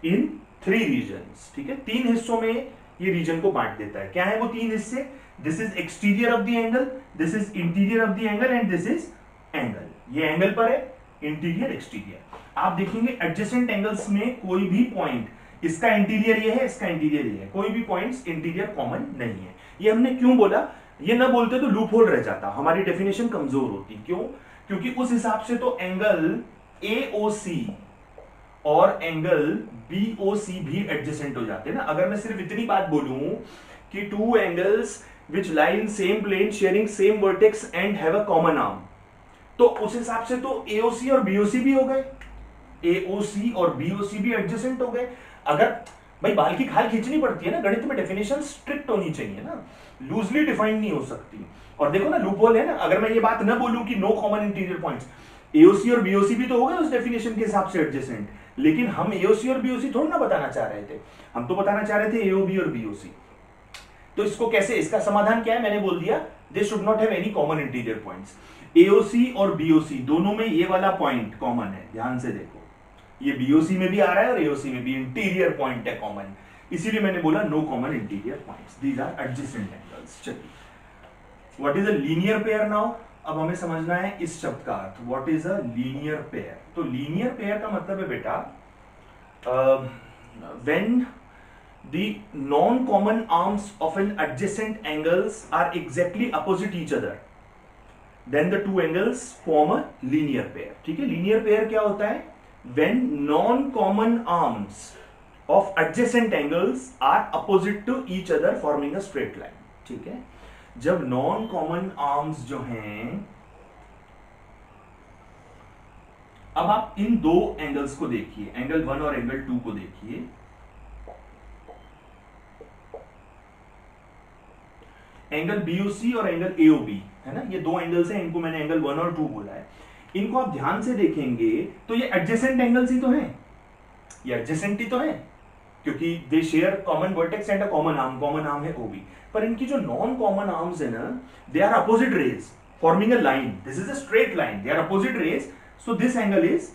इन 3 रीजन्स, ठीक है। 3 हिस्सों में ये रीजन को बांट देता है। क्या है वो 3 हिस्से, this is exterior of the angle, this is interior of the angle and this is angle. ये एंगल पर है, इंटीरियर एक्सटीरियर। आप देखेंगे एडजेसेंट एंगल्स में कोई भी पॉइंट, इसका इंटीरियर ये है, इसका इंटीरियर ये है, कोई भी पॉइंट्स इंटीरियर कॉमन नहीं है। ये हमने क्यों बोला, ये ना बोलते तो लूप होल रह जाता, हमारी डेफिनेशन कमजोर होती। क्यों, क्योंकि उस हिसाब से तो एंगल AOC और एंगल BOC भी एडजेसेंट हो जाते हैं ना। अगर मैं सिर्फ इतनी बात बोलूं कि two angles which lie in same plane sharing same vertex and have a common arm, तो उस हिसाब से तो AOC और BOC भी हो गए, AOC और BOC भी एडजेसेंट हो गए। अगर भाई बाल की खाल खींचनी पड़ती है ना, गणित में डेफिनेशन स्ट्रिक्ट होनी चाहिए ना, लूजली डिफाइंड नहीं हो सकती। और देखो ना लूप होल है ना, अगर मैं ये बात ना बोलूं कि no common interior points, AOC और BOC भी तो हो गए उस डेफिनेशन के हिसाब से एडजेसेंट, लेकिन हम AOC और BOC थोड़ा ना बताना चाह रहे थे, हम तो बताना चाह रहे थे AOB और BOC। तो इसको कैसे, इसका समाधान क्या है, मैंने बोल दिया, they should not have any common interior points. AOC और BOC दोनों में ये वाला पॉइंट कॉमन है, ध्यान से देखो, ये BOC में भी आ रहा है और AOC में भी इंटीरियर पॉइंट है कॉमन, इसीलिए मैंने बोला no common interior points, these are adjacent angles. चलिए, what is a linear pair now, अब हमें समझना है इस शब्द का अर्थ, what is a linear pair. तो लीनियर पेयर का मतलब है बेटा, when the non-common arms of an adjacent angles are exactly opposite each other, then the two angles form a linear pair। ठीक है, linear pair क्या होता है, when non-common arms of adjacent angles are opposite to each other forming a straight line। ठीक है, जब non-common arms जो हैं, अब आप इन दो एंगल्स को देखिए, एंगल 1 और एंगल 2 को देखिए, एंगल BOC और एंगल AOB है ना, ये दो एंगल्स हैं, इनको मैंने एंगल 1 और 2 बोला है। इनको आप ध्यान से देखेंगे तो ये एडजेसेंट एंगल्स ही तो हैं, ये एडजेसेंट ही तो हैं, क्योंकि they share common vertex and a common arm, common arm है OB। पर इनकी जो नॉन कॉमन आर्म्स है ना, they are opposite rays forming a line, this is a straight line, they are opposite rays, so this angle is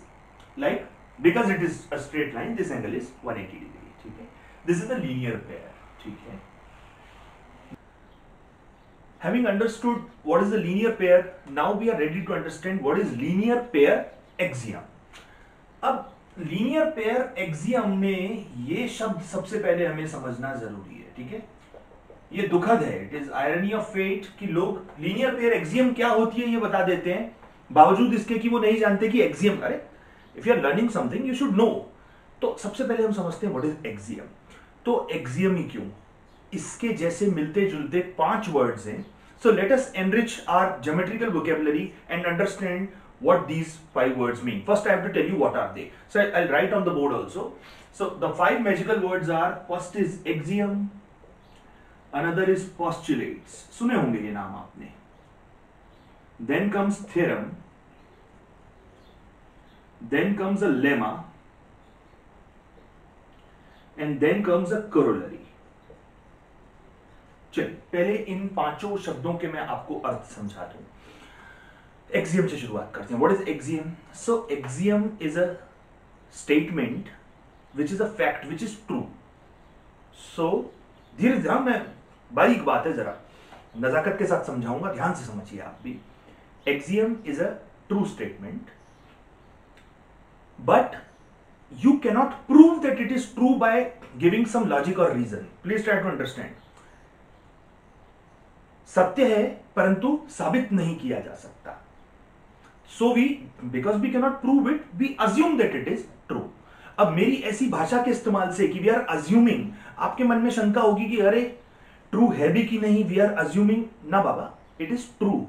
like because it is a straight line, this angle is 180 degree, ठीक है। This is the linear pair, ठीक है। Having understood what is the linear pair, now we are ready to understand what is linear pair axiom. अब linear pair axiom में ये शब्द सबसे पहले हमें समझना जरूरी है, ठीक है। ये दुखद है, it is irony of fate कि लोग लीनियर पेयर एक्सियम क्या होती है ये बता देते हैं, बावजूद इसके कि वो नहीं जानते कि एक्सियम, अरे if you are learning something you should know. तो सबसे पहले हम समझते हैं व्हाट इज एक्सियम। तो एक्सियम ही क्यों, इसके जैसे मिलते जुलते 5 वर्ड्स हैं। So let us enrich our geometrical vocabulary and understand what these 5 words mean. First I have to tell you what are they. So I'll write on the board also. So the 5 magical words are, first is axiom, another is postulates, सुने होंगे ये नाम आपने। Then comes theorem, then comes a lemma, and then comes a corollary. चलिए पहले इन 5 शब्दों के मैं आपको अर्थ समझा दूं। एक्सियम से शुरुआत करते हैं। What is axiom? So axiom is a statement which is a fact which is true. So धीरे धीरे, मैं बारीक बात है, जरा नजाकत के साथ समझाऊंगा, ध्यान से समझिए आप भी। Axiom is a true statement, but you cannot prove that it is true by giving some logic or reason. Please try to understand. सत्य है परंतु साबित नहीं किया जा सकता। So because we cannot prove it, we assume that it is true. अब मेरी ऐसी भाषा के इस्तेमाल से कि we are assuming, आपके मन में शंका होगी कि अरे ट्रू है भी कि नहीं, we are assuming, ना बाबा, it is true.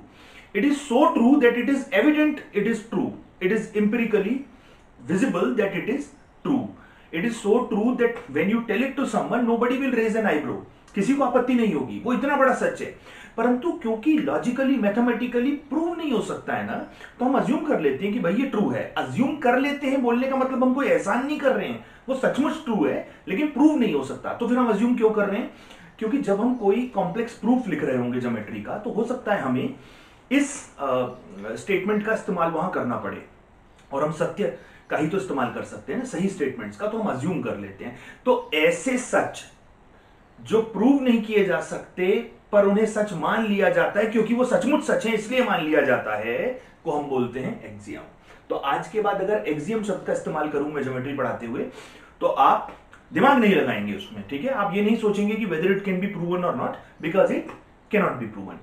It is so true that it is evident it is true. It is empirically visible that it is true. It is so true that when you tell it to someone, nobody will raise an eyebrow. किसी को आपत्ति नहीं होगी, वो इतना बड़ा सच है। परंतु क्योंकि लॉजिकली मैथमेटिकली प्रूव नहीं हो सकता है ना, तो हम अज्यूम कर लेते हैं कि भाई ये ट्रू है। अज्यूम कर लेते हैं बोलने का मतलब हम कोई एहसान नहीं कर रहे हैं, वो सचमुच ट्रू है लेकिन प्रूव नहीं हो सकता। तो फिर हम अज्यूम क्यों कर रहे हैं? क्योंकि जब हम कोई कॉम्प्लेक्स प्रूफ लिख रहे होंगे ज्योमेट्री का, तो हो सकता है हमें इस स्टेटमेंट का इस्तेमाल वहां करना पड़े, और हम सत्य का ही तो इस्तेमाल कर सकते हैं ना, सही स्टेटमेंट्स का, तो हम अज्यूम कर लेते हैं। तो ऐसे सच जो प्रूव नहीं किए जा सकते पर उन्हें सच मान लिया जाता है क्योंकि वो सचमुच सच है इसलिए मान लिया जाता है, को हम बोलते हैं एक्सियम। तो आज के बाद अगर एक्सियम शब्द का इस्तेमाल करूंगा ज्योमेट्री पढ़ाते हुए, तो आप दिमाग नहीं लगाएंगे उसमें, ठीक है। आप ये नहीं सोचेंगे कि whether it can be proven और not, because it can not be proven.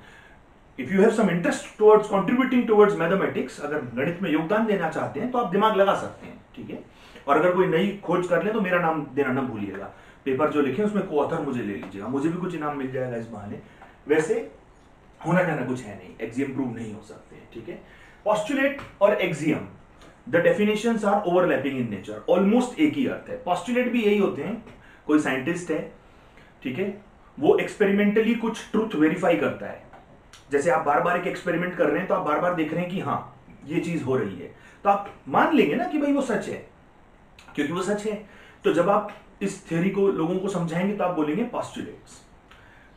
If you have some interest towards contributing towards mathematics, अगर गणित में योगदान देना चाहते हैं तो आप दिमाग लगा सकते हैं, ठीक है। और अगर कोई नई खोज कर ले तो मेरा नाम देना ना भूलिएगा, पेपर जो लिखे उसमें को ऑथर मुझे ले लीजिएगा, मुझे भी कुछ इनाम मिल जाएगा इस बहाने। वैसे होना कहना कुछ है नहीं, एक्सियम प्रूव नहीं हो सकते, ठीक है। पोस्टुलेट और axiom, the definitions are overlapping in nature, almost एक ही अर्थ है। पोस्टुलेट भी यही होते हैं, कोई साइंटिस्ट है, ठीक है, वो एक्सपेरिमेंटली कुछ ट्रूथ वेरीफाई करता है। जैसे आप बार बार एक एक्सपेरिमेंट कर रहे हैं तो आप बार बार देख रहे हैं कि हाँ ये चीज हो रही है, तो आप मान लेंगे ना कि भाई वो सच है, क्योंकि वो सच है। तो जब आप इस थ्योरी को लोगों को समझाएंगे तो आप बोलेंगे पोस्टुलेट्स।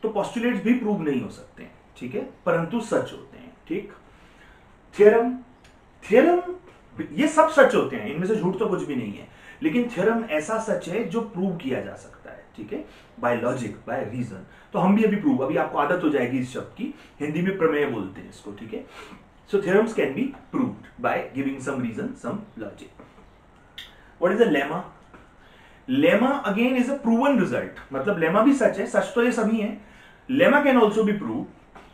तो पोस्टुलेट्स भी प्रूव नहीं हो सकते हैं, ठीक है, परंतु सच होते हैं, ठीक। थ्योरम, थ्योरम ये सब सच होते हैं, इनमें से झूठ तो कुछ भी नहीं है, लेकिन थ्योरम ऐसा सच है जो प्रूव किया जा सकता है, ठीक है, बाय लॉजिक, बाय रीजन। तो हम भी अभी प्रूव, अभी आपको आदत हो जाएगी इस शब्द की, हिंदी में प्रमेय बोलते हैं इसको, ठीक है। So theorems can be proved by giving some reason, some logic. What is a lemma? Lemma again is a proven result, मतलब लेमा भी सच है, सच तो ये सभी है, lemma can also be prove,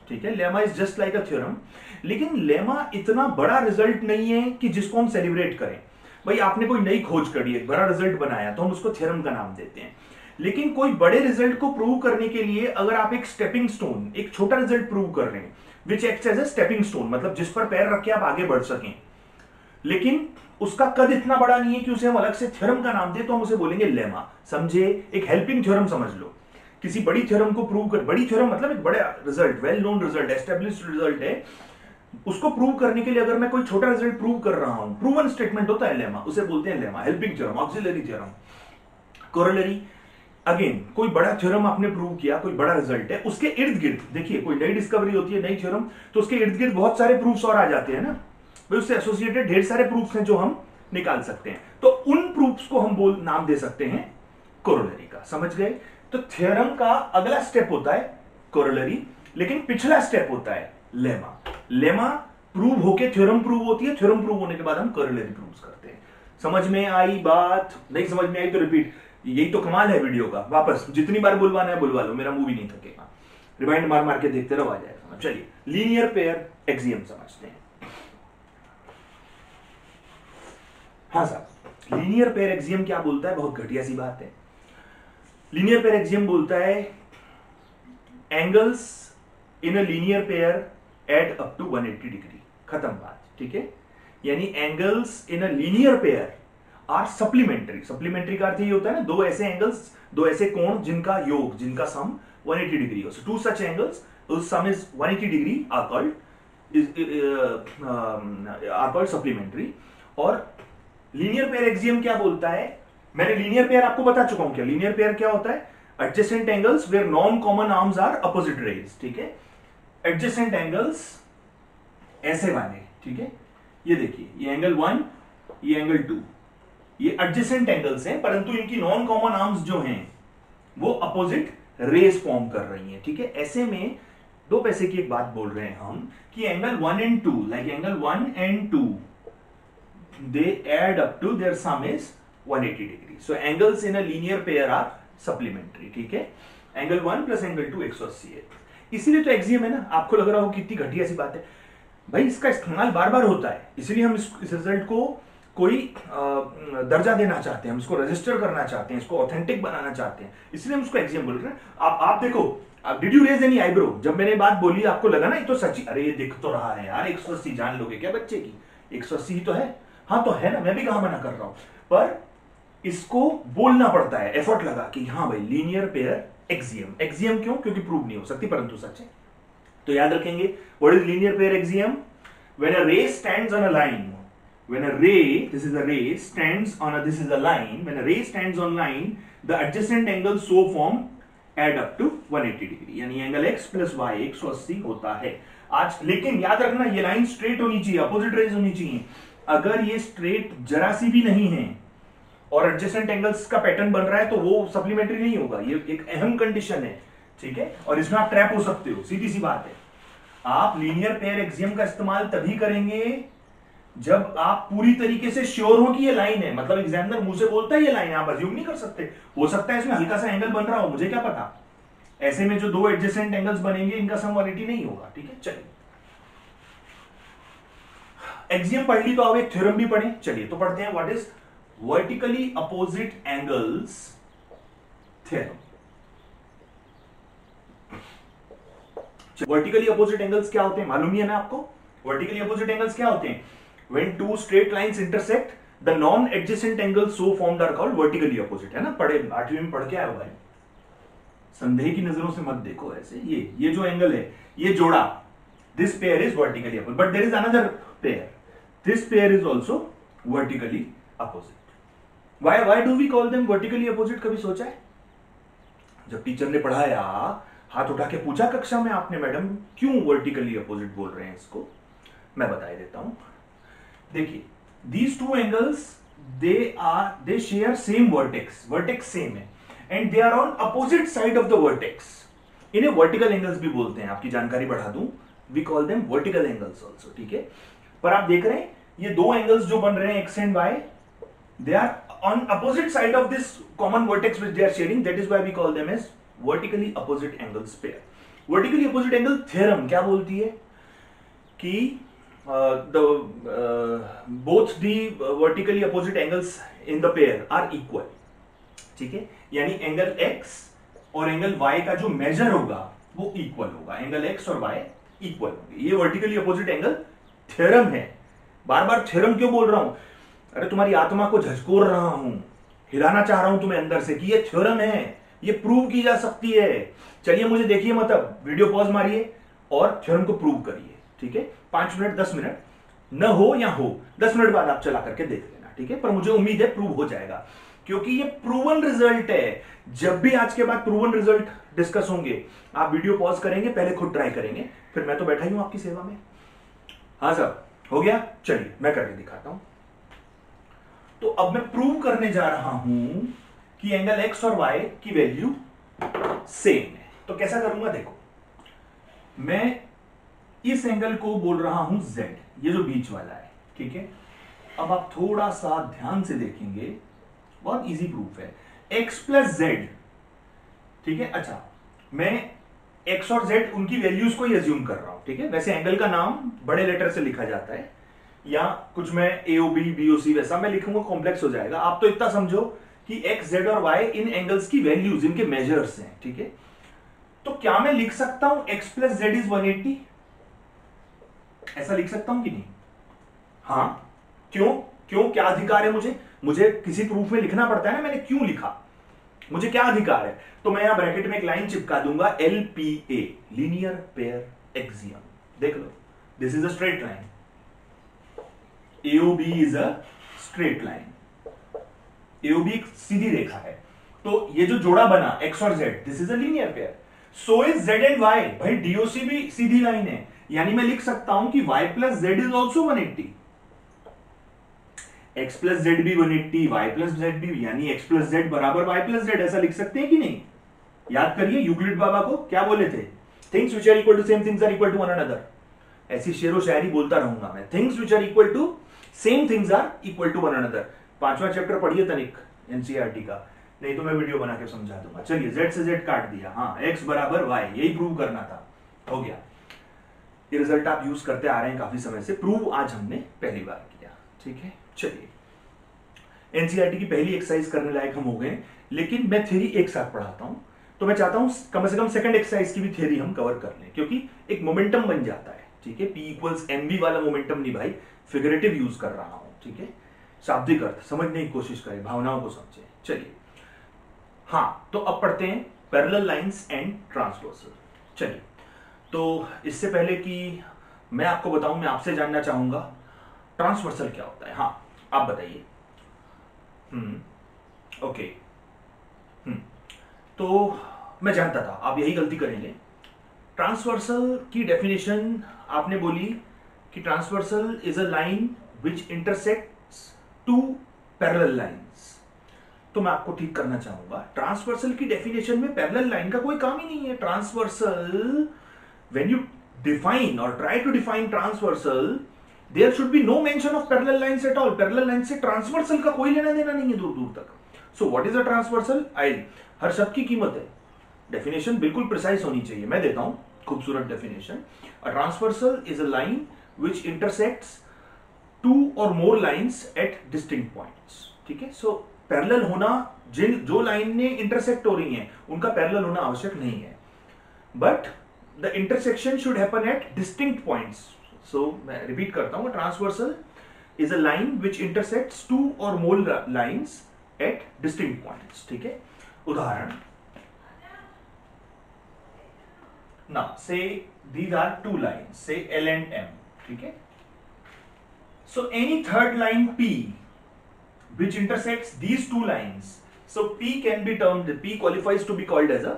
ठीक है। Lemma is just like a theorem, लेकिन लेमा इतना बड़ा रिजल्ट नहीं है कि जिसको हम सेलिब्रेट करें। भाई आपने कोई नई खोज करी है, बड़ा रिजल्ट बनाया, तो हम उसको थ्योरम का नाम देते हैं। लेकिन कोई बड़े रिजल्ट को प्रूव करने के लिए अगर आप एक स्टेपिंग स्टोन, एक छोटा रिजल्ट प्रूव कर रहे हैं, which acts as a stepping stone, मतलब जिस पर पैर रख के आप आगे बढ़ सकें, लेकिन उसका कद इतना बड़ा नहीं है कि उसे हम अलग से थ्योरम का नाम दें, तो हम उसे बोलेंगे लेमा। समझे, एक हेल्पिंग थ्योरम समझ लो। किसी बड़ी थ्योरम को प्रूव कर, बड़ी थ्योरम मतलब एक बड़ा result, well known result, established result है, उसको प्रूव करने के लिए अगर मैं कोई छोटा रिजल्ट प्रूव कर रहा हूं, प्रूवन स्टेटमेंट होता है लेमा, उसे बोलते हैं lemma, helping theorem, auxiliary theorem. Corollary, again कोई बड़ा थ्योरम आपने प्रूव किया, कोई बड़ा रिजल्ट है, उसके इर्द गिर्द देखिए कोई नई डिस्कवरी होती है, नई थ्योरम, तो उसके इर्द गिर्द बहुत सारे प्रूफ्स और आ जाते हैं ना, उससे एसोसिएटेड ढेर सारे प्रूफ्स हैं जो हम निकाल सकते हैं। तो उन प्रूफ्स को हम नाम दे सकते हैं कोरोलरी का। समझ गए? तो थ्योरम का अगला स्टेप होता है कोरोलरी, लेकिन पिछला स्टेप होता है लेमा। लेमा प्रूव होके थ्योरम प्रूव होती है, थ्योरम प्रूव होने के बाद हम कोरोलरी प्रूव करते हैं। समझ में आई बात? नहीं समझ में आई तो रिपीट। यही तो कमाल है वीडियो का, वापस जितनी बार बुलवाना है बुलवा लो, मेरा मुंह भी नहीं थकेगा। रिवाइंड मार मार के देखते रहो, आ जाएगा। चलिए लीनियर पेयर एक्सियम समझते हैं। हाँ साहब, लीनियर पेयर एक्सियम क्या बोलता है? बहुत घटिया सी बात है। लीनियर पेयर एक्सियम बोलता है angles in a linear pair add up to 180 degree. खत्म बात, ठीक है? यानी angles in a linear pair are supplementary. Supplementary का अर्थ ये होता है ना, दो ऐसे एंगल्स, दो ऐसे कोण जिनका योग, जिनका सम 180 डिग्री हो। So two such angles whose sum is 180 degree are called supplementary। और लीनियर पेयर एक्सियम क्या बोलता है? मैंने लीनियर पेयर आपको बता चुका हूं क्या। लीनियर पेयर क्या होता है? Adjacent angles where non common arms are opposite rays. ठीक है? एडजेसेंट एंगल्स ऐसे वाले, ठीक है? ये देखिए, ये एंगल 1, ये एंगल 2, ये एडजेसेंट एंगल्स हैं, परंतु इनकी नॉन कॉमन आर्म्स जो हैं वो अपोजिट रेज फॉर्म कर रही हैं। ठीक है? ऐसे में दो पैसे की एक बात बोल रहे हैं हम कि angle 1 and 2, like angle 1 and 2, they add up to their sum is 180 degree. So angles in a linear pair are supplementary. ठीक है? एंगल 1 प्लस एंगल 2 180 है। इसीलिए तो एक्सियम है ना। आपको लग रहा हो कितनी घटिया सी बात है भाई, इसका इस्तेमाल बार बार होता है, इसलिए हम इस रिजल्ट को कोई दर्जा देना चाहते हैं, हम इसको रजिस्टर करना चाहते हैं, इसको ऑथेंटिक बनाना चाहते हैं, इसलिए हम इसको एक्सियम बोल रहे हैं। आप देखो, did you raise any eyebrow? जब मैंने बात बोली आपको लगा ना ये तो सच्ची, अरे ये दिख तो रहा है यार, 180 जान लोगे क्या बच्चे की? 180 ही तो है। हाँ तो है ना, मैं भी कहां मना कर रहा हूं, पर इसको बोलना पड़ता है, एफर्ट लगा कि हाँ भाई लीनियर पेयर एक्सियम। एक्सियम क्यों? क्योंकि प्रूव नहीं हो सकती परंतु सच है। तो याद रखेंगे, what is linear pair axiom? When a ray stands on a line, when a ray, this is a ray, stands on a, this is a line, when a ray stands on line, the adjacent angles so formed add up to 180 degree, यानी एंगल x प्लस y 180 होता है। आज लेकिन याद रखना, ये लाइन स्ट्रेट होनी चाहिए, अपोजिट रेज होनी चाहिए। अगर ये स्ट्रेट जरा सी भी नहीं है और एडजेसेंट एंगल्स का पैटर्न बन रहा है तो वो सप्लीमेंट्री नहीं होगा। ये एक अहम कंडीशन है, ठीक है? और इसमें आप ट्रैप हो सकते हो, सीधी सी बात है। आप लीनियर पेयर एक्सियम का इस्तेमाल तभी करेंगे जब आप पूरी तरीके से श्योर हो कि ये लाइन है। मतलब एग्जामिनर मुंह से बोलता है ये लाइन है, आप अज्यूम नहीं कर सकते। हो सकता है इसमें हल्का सा एंगल बन रहा हो, मुझे क्या पता। ऐसे में जो दो एडजेसेंट एंगल्स बनेंगे इनका सम 180 नहीं होगा। ठीक है? चलिए, एक्सियम पढ़ ली तो अब एक थ्योरम भी पढ़े। चलिए तो पढ़ते हैं, what is vertically opposite angles theorem. Vertically opposite angles क्या होते हैं मालूम ही है ना आपको? वर्टिकली अपोजिट एंगल्स क्या होते हैं? When two straight lines intersect, the non-adjacent angles so formed are called vertically opposite। है ना? पढ़े, 8वीं में पढ़ के आए हो भाई। संदेह की नजरों से मत देखो ऐसे। ये जो एंगल है, ये जोड़ा, this pair is vertically opposite, but there is another pair, this pair is also vertically opposite। why do we call them vertically opposite? कभी सोचा है? जब टीचर ने पढ़ाया, हाथ उठा के पूछा कक्षा में आपने, मैडम क्यों वर्टिकली अपोजिट बोल रहे हैं इसको? मैं बता देता हूं। देखिए, these two angles they share same vertex same है, and they are on opposite side of the vertex। इन्हें वर्टिकल एंगल्स भी बोलते हैं, आपकी जानकारी बढ़ा दूं, we call them vertical angles also। ठीक है? पर आप देख रहे हैं ये दो एंगल्स जो बन रहे हैं x and y, they are on opposite side of this common vertex which they are sharing, that is why we call them as vertically opposite angles pair। vertically opposite angle theorem क्या बोलती है कि both the vertically opposite angles in the pair are equal। ठीक है? यानी एंगल x और एंगल y का जो मेजर होगा वो इक्वल होगा, एंगल x और y इक्वल होंगे। ये वर्टिकली अपोजिट एंगल थ्योरम है। बार बार थ्योरम क्यों बोल रहा हूं? अरे तुम्हारी आत्मा को झकझोर रहा हूं, हिलाना चाह रहा हूं तुम्हें अंदर से कि ये थ्योरम है, ये प्रूव की जा सकती है। चलिए मुझे देखिए, मतलब वीडियो पॉज मारिए और थ्योरम को प्रूव करिए। ठीक है? 5 मिनट 10 मिनट न हो या हो, 10 मिनट बाद आप चला करके देख लेना। ठीक है? पर मुझे उम्मीद है प्रूव हो जाएगा, क्योंकि ये प्रूवन रिजल्ट है। जब भी आज के बाद प्रूवन रिजल्ट डिस्कस होंगे, आप वीडियो पॉज करेंगे, पहले खुद ट्राई करेंगे, फिर मैं तो बैठा ही हूं आपकी सेवा में। हाँ साहब, हो गया? चलिए मैं करके दिखाता हूं। तो अब मैं प्रूव करने जा रहा हूं कि एंगल एक्स और वाई की वैल्यू सेम है। तो कैसा करूंगा देखो, मैं इस एंगल को बोल रहा हूं z, ये जो बीच वाला है, ठीक है। अब आप थोड़ा सा ध्यान से देखेंगे, बहुत इजी प्रूफ है, x प्लस जेड, ठीक है। अच्छा, मैं x और z उनकी वैल्यूज को ही एज्यूम कर रहा हूं, ठीक है। वैसे एंगल का नाम बड़े लेटर से लिखा जाता है, या कुछ मैं AOB BOC वैसा मैं लिखूंगा, कॉम्प्लेक्स हो जाएगा। आप तो इतना समझो कि x, z और y इन एंगल्स की वैल्यूज, इनके मेजर्स हैं, ठीक है। तो क्या मैं लिख सकता हूं x प्लस जेड इज 180? ऐसा लिख सकता हूं कि नहीं? हाँ, क्यों? क्या अधिकार है मुझे किसी प्रूफ में लिखना पड़ता है ना, मैंने क्यों लिखा, मुझे क्या अधिकार है? तो मैं यहां ब्रैकेट में एक लाइन चिपका दूंगा, LPA, लीनियर पेयर एक्सियम। देख लो, this is a straight line, AOB is a straight line, AOB एक सीधी रेखा है। तो ये जो जोड़ा बना x और z, this is a linear pair. So is z and y, भाई DOC भी सीधी लाइन है, यानी मैं लिख सकता हूं कि y plus Z is also 180, x plus Z भी 180, y प्लस जेड भी, यानी x प्लस जेड बराबर y प्लस जेड, ऐसा लिख सकते हैं कि नहीं? याद करिए यूक्लिड बाबा को क्या बोले थे, things which are equal to same things are equal to one another. ऐसी शेरो शायरी बोलता रहूंगा मैं, things which are equal to same things are equal to one another. 5वां चैप्टर पढ़िए तनिक NCERT का, नहीं तो मैं वीडियो बना के समझा दूंगा। चलिए, z से z काट दिया, हाँ, x बराबर y, यही प्रूव करना था, हो गया। ये रिजल्ट आप यूज करते आ रहे हैं काफी समय से, प्रूव आज हमने पहली बार किया, ठीक है। चलिए, NCERT की पहली एक्सरसाइज करने लायक हम हो गए, लेकिन मैं थ्योरी एक साथ पढ़ाता हूं, तो मैं चाहता हूं कम से कम सेकंड एक्सरसाइज की भी थ्योरी हम कवर कर लें, क्योंकि एक मोमेंटम बन जाता है, ठीक है। P इक्वल्स mv वाला मोमेंटम नहीं भाई, फिगरेटिव यूज कर रहा हूं, ठीक है। शाब्दिक अर्थ समझने की कोशिश करें, भावनाओं को समझें। चलिए, हाँ, तो अब पढ़ते हैं पैरेलल लाइंस एंड ट्रांसवर्सल। चलिए, तो इससे पहले कि मैं आपको बताऊं, मैं आपसे जानना चाहूंगा ट्रांसवर्सल क्या होता है। हाँ, आप बताइए। ओके। तो मैं जानता था आप यही गलती करेंगे। ट्रांसवर्सल की डेफिनेशन आपने बोली कि transversal is a line which intersects two parallel lines. तो मैं आपको ठीक करना चाहूंगा, ट्रांसवर्सल की डेफिनेशन में पैरेलल लाइन का कोई काम ही नहीं है। ट्रांसवर्सल, व्हेन यू डिफाइन और try to define transversal, there should be no mention of parallel lines at all. Parallel line से ट्रांसवर्सल का कोई लेना देना नहीं है दूर दूर तक। So what is a transversal? हर शब्द की कीमत है, डेफिनेशन बिल्कुल प्रिसाइज होनी चाहिए। मैं देता हूं खूबसूरत definition. A transversal is a line which intersects two और more lines at distinct points, ठीक है। सो पैरेलल होना, जो लाइन ने इंटरसेक्ट हो रही हैं उनका पैरेलल होना आवश्यक नहीं है, but the intersection should happen at distinct points. So मैं रिपीट करता हूं, transversal is a line which intersects two और more lines at distinct points, ठीक है। उदाहरण, now say these are two lines, say L and M, ठीक है। So any third line P which intersects these two lines, so P can be termed, P qualifies to be called as a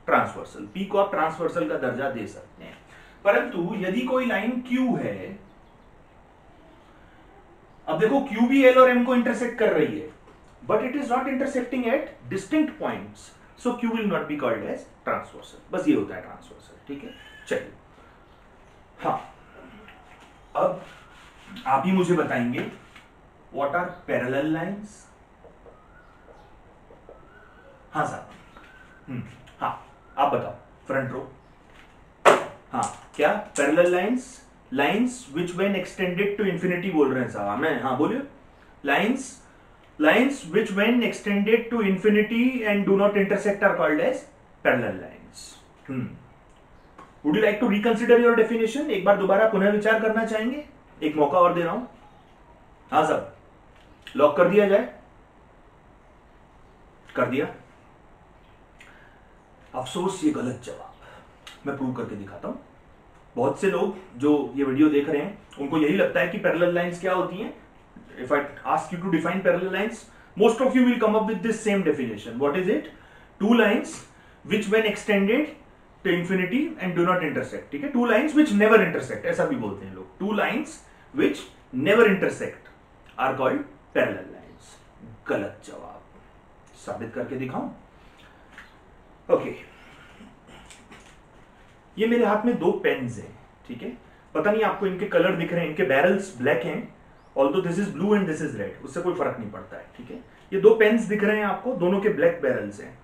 transversal। P को आप ट्रांसवर्सल का दर्जा दे सकते हैं। परंतु यदि कोई लाइन Q है, अब देखो Q भी L और M को इंटरसेक्ट कर रही है, but it is not intersecting at distinct points, so Q will not be called as transversal। बस ये होता है ट्रांसवर्सल, ठीक है। चलिए, हाँ, अब आप ही मुझे बताएंगे व्हाट आर पैरेलल लाइंस। हाँ साहब, हाँ, आप बताओ, फ्रंट रो। हाँ, क्या parallel lines? Lines which when extended to infinity बोल रहे हैं साहब, मैं, हाँ बोलिए। Lines which when extended to infinity and do not intersect are called as parallel lines। Would you like to reconsider your definition? एक बार दोबारा पुनः विचार करना चाहेंगे? एक मौका और दे रहा हूं। हाँ साहब, लॉक कर दिया जाए? कर दिया। अफसोस, ये गलत जवाब। मैं प्रूव करके दिखाता हूं। बहुत से लोग जो ये वीडियो देख रहे हैं उनको यही लगता है कि पैरेलल लाइंस क्या होती हैं। If I ask you to define parallel lines, most of you will come up with this same definition. What is it? Two lines which when extended to infinity and do not intersect, ठीक है। Two lines which never intersect, ऐसा भी बोलते हैं लोग। Two lines which never intersect are called parallel lines, गलत जवाब। साबित करके दिखाऊं? ओके, ये मेरे हाथ में दो पेन्स हैं, ठीक है। पता नहीं आपको इनके कलर दिख रहे हैं, इनके बैरल्स ब्लैक हैं, although this is blue and this is red, उससे कोई फर्क नहीं पड़ता है, ठीक है। ये दो पेन्स दिख रहे हैं आपको, दोनों के ब्लैक बैरल्स हैं।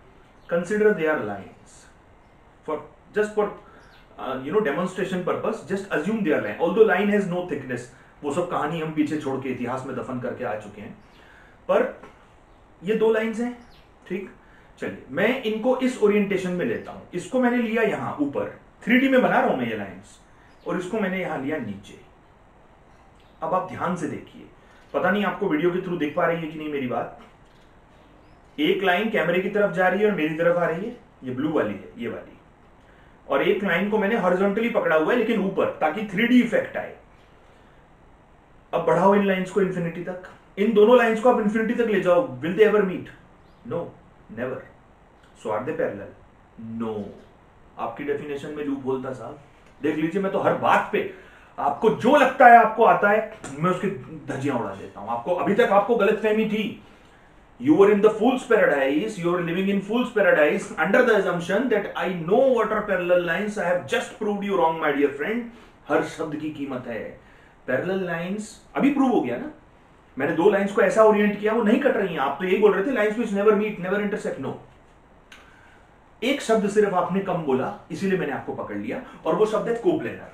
Consider they are lines for just for demonstration purpose, just assume they are line, although line has no thickness, वो सब कहानी हम पीछे छोड़ के इतिहास में दफन करके आ चुके हैं, पर ये दो लाइन्स हैं, ठीक। चलिए मैं इनको इस ओरिएंटेशन में लेता हूं, इसको मैंने लिया यहां ऊपर 3D में बना रहा हूं मैं ये लाइंस, और इसको मैंने यहां लिया नीचे। अब आप ध्यान से देखिए, पता नहीं आपको वीडियो के थ्रू दिख पा रही है कि नहीं मेरी बात। एक लाइन कैमरे की तरफ जा रही है और मेरी तरफ आ रही है, ये ब्लू वाली है, ये वाली, और एक लाइन को मैंने हॉरिजॉन्टली पकड़ा हुआ है लेकिन ऊपर, ताकि 3D इफेक्ट आए। अब बढ़ाओ इन लाइंस को इंफिनिटी तक, इन दोनों लाइंस को आप इंफिनिटी तक ले जाओ, will they ever meet? No, never. So are they parallel? No. आपकी डेफिनेशन में लूप होल था साहब, देख लीजिए। मैं तो हर बात पे आपको जो लगता है आपको आता है, मैं उसकी धज्जियां उड़ा देता हूं। आपको अभी तक आपको गलतफहमी थी, you were in the fool's paradise, you are living in fool's paradise under the assumption that I know what are parallel lines. I have just proved you wrong my dear friend. हर शब्द की कीमत है। पैरेलल लाइंस अभी प्रूव हो गया ना, मैंने दो लाइंस को ऐसा ओरिएंट किया, वो नहीं कट रही हैं। आप तो यही बोल रहे थे lines which never meet, never intersect. No, एक शब्द सिर्फ आपने कम बोला, इसीलिए मैंने आपको पकड़ लिया, और वो शब्द है कोप्लेनर।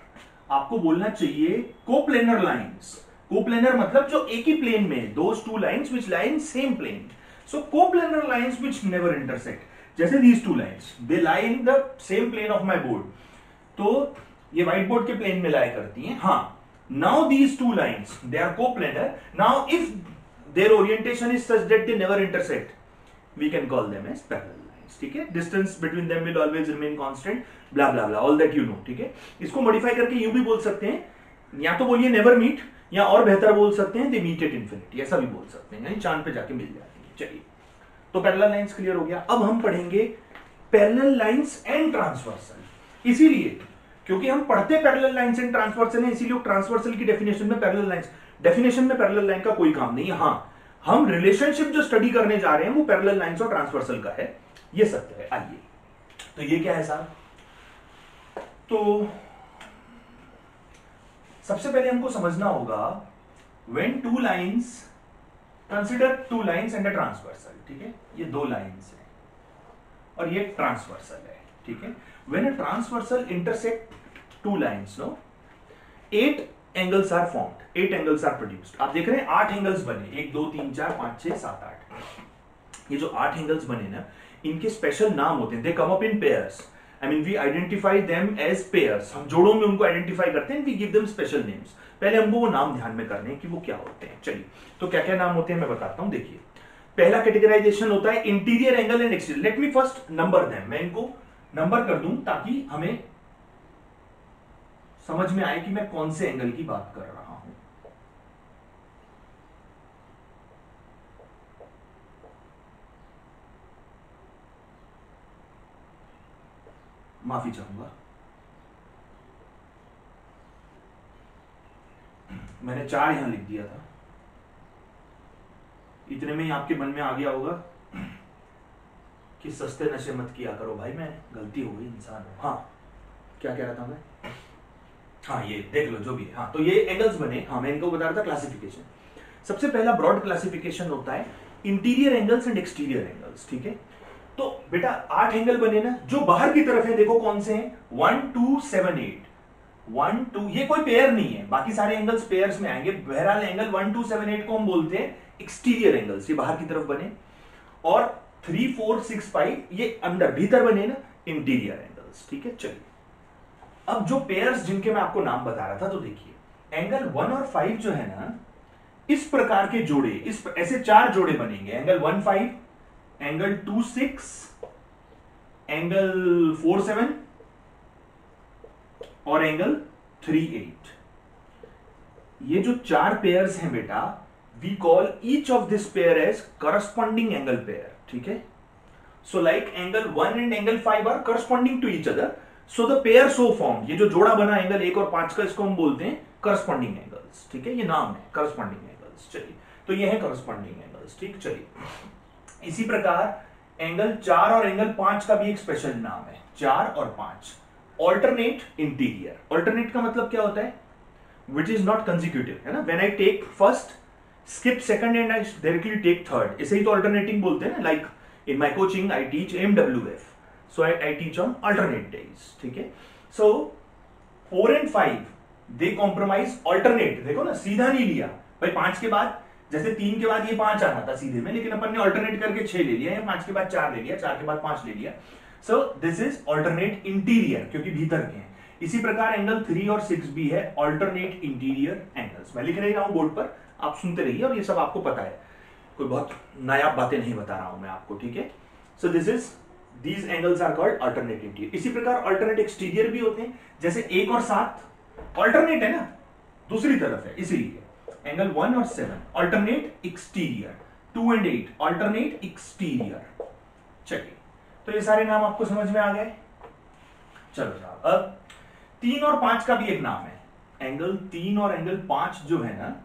आपको बोलना चाहिए कोप्लेनर लाइंस। कोप्लेनर मतलब जो एक ही प्लेन में, those two lines which line same plane. So coplanar lines which never intersect, जैसे these two lines, they lie in the same plane of my board, तो ये व्हाइट बोर्ड के प्लेन में लाई करती हैं। हाँ, now these two lines they are coplanar. Now if their orientation is such that they never intersect, we can call them as parallel lines, ठीक है। Distance between them will always remain constant, blah blah blah, all that you know, ठीक है। इसको मॉडिफाई करके यूं भी बोल सकते हैं, या तो बोलिए नेवर मीट, या और बेहतर बोल सकते हैं दे मीट एट इंफिनिटी, ऐसा भी बोल सकते हैं, यानी चांद पे जाके मिल जाती है। चलिए, तो पैरेलल लाइंस क्लियर हो गया। अब हम पढ़ेंगे पैरेलल लाइंस एंड ट्रांसवर्सल। इसीलिए क्योंकि हम पढ़ते पैरेलल लाइंस एंड ट्रांसवर्सल हैं, इसीलिए ट्रांसवर्सल की डेफिनेशन में पैरेलल लाइंस, डेफिनेशन में पैरेलल लाइन का कोई काम नहीं है। हाँ, हम रिलेशनशिप जो स्टडी करने जा रहे हैं वो पैरेलल लाइंस और ट्रांसवर्सल का है, ये सत्य है। आइए, तो ये क्या है साहब? तो सबसे पहले हमको समझना होगा when two lines, consider two lines and a transversal, ठीक है। ये दो लाइंस है और ये ट्रांसवर्सल है, ठीक है। When a transversal intersect two lines, no, 8 angles are formed, 8 angles are produced. आप देख रहे हैं 8 एंगल्स बने, 1 2 3 4 5 6 7 8। ये जो 8 एंगल्स बने ना, इनके स्पेशल नाम होते हैं, they come up in pairs. I mean, we identify them as pairs. हम जोड़ों में उनको आइडेंटिफाई करते हैं, we give them special names. पहले हमको वो नाम ध्यान में करने हैं कि वो क्या होते हैं। चलिए, तो क्या क्या नाम होते हैं मैं बताता हूं। देखिए, पहला कैटेगराइजेशन होता है interior angle and exterior. Let me first number them, मैं इनको नंबर कर दूं ताकि हमें समझ में आए कि मैं कौन से एंगल की बात कर रहा हूं। माफी चाहूंगा, मैंने 4 यहां लिख दिया था, इतने में ही आपके मन में आ गया होगा कि सस्ते नशे मत किया करो भाई, मैं गलती हो गई, इंसान हूं। हाँ, क्या कह रहा था मैं? हाँ, ये देख लो जो भी है। हाँ, तो ये एंगल्स बने। हाँ, मैं इनको बता रहा था क्लासिफिकेशन। सबसे पहला ब्रॉड क्लासिफिकेशन होता है interior angles and exterior angles, ठीक है। तो बेटा 8 एंगल बने ना, जो बाहर की तरफ है देखो कौन से हैं, 1 2 7 8, 1 2, ये कोई पेयर नहीं है, बाकी सारे एंगल्स पेयर्स में आएंगे। बहरहाल एंगल 1 2 7 8 को हम बोलते हैं एक्सटीरियर एंगल्स, ये बाहर की तरफ बने। और 3 4 6 5 ये अंदर भीतर बने ना, इंटीरियर एंगल्स, ठीक है। चलिए, अब जो पेयर्स जिनके मैं आपको नाम बता रहा था, तो देखिए एंगल 1 और 5 जो है ना, इस प्रकार के जोड़े, इस ऐसे 4 जोड़े बनेंगे। एंगल 1 5, एंगल 2 6, एंगल 4 7 और एंगल 3 8। ये जो 4 पेयर्स हैं बेटा, we call each of this pair as corresponding angle pair, ठीक है। So like angle 1 and angle 5 are corresponding to each other, so the pair so formed, ये जो जोड़ा बना एंगल 1 और 5 का, इसको हम बोलते हैं करस्पॉन्डिंग एंगल्स, ठीक है। ये नाम है करस्पॉन्डिंग एंगल्स। चलिए, तो ये है करस्पॉन्डिंग एंगल्स। ठीक, चलिए इसी प्रकार एंगल 4 और एंगल 5 का भी एक स्पेशल नाम है, 4 और 5, ऑल्टरनेट इंटीरियर। ऑल्टरनेट का मतलब क्या होता है? विच इज नॉट कंसिक्यूटिव, है ना। When I take first, skip second and I directly take third, इसे ही तो ऑल्टरनेटिंग बोलते हैं ना। Like in my coaching I teach MWF, so I teach on alternate days. ठीक है, सो 4 and 5 दे कॉम्प्रोमाइज ऑल्टरनेट। देखो ना, सीधा नहीं लिया भाई, 5 के बाद जैसे 3 के बाद ये 5 आना था सीधे में, लेकिन अपन ने ऑल्टरनेट करके 6 ले लिया, या 5 के बाद 4 ले लिया, 4 के बाद 5 ले लिया। सो दिस इज ऑल्टरनेट इंटीरियर, क्योंकि भीतर के हैं। इसी प्रकार एंगल 3 और 6 भी है ऑल्टरनेट इंटीरियर एंगल्स। मैं लिख नहीं रहा हूं बोर्ड पर, आप सुनते रहिए, और ये सब आपको पता है, कोई बहुत नायाब बातें नहीं बता रहा हूं मैं आपको। ठीक है, so this is these angles are called alternate interior. इसी प्रकार ऑल्टरनेट एक्सटीरियर भी होते हैं, जैसे 1 और 7 ऑल्टरनेट है ना, दूसरी तरफ है, इसीलिए एंगल 1 और 7 alternate exterior, 2 and 8 alternate exterior. चलिए, तो ये सारे नाम आपको समझ में आ गए। चलो साहब, अब 3 और 5 का भी एक नाम है। एंगल 3 और एंगल 5 जो है ना,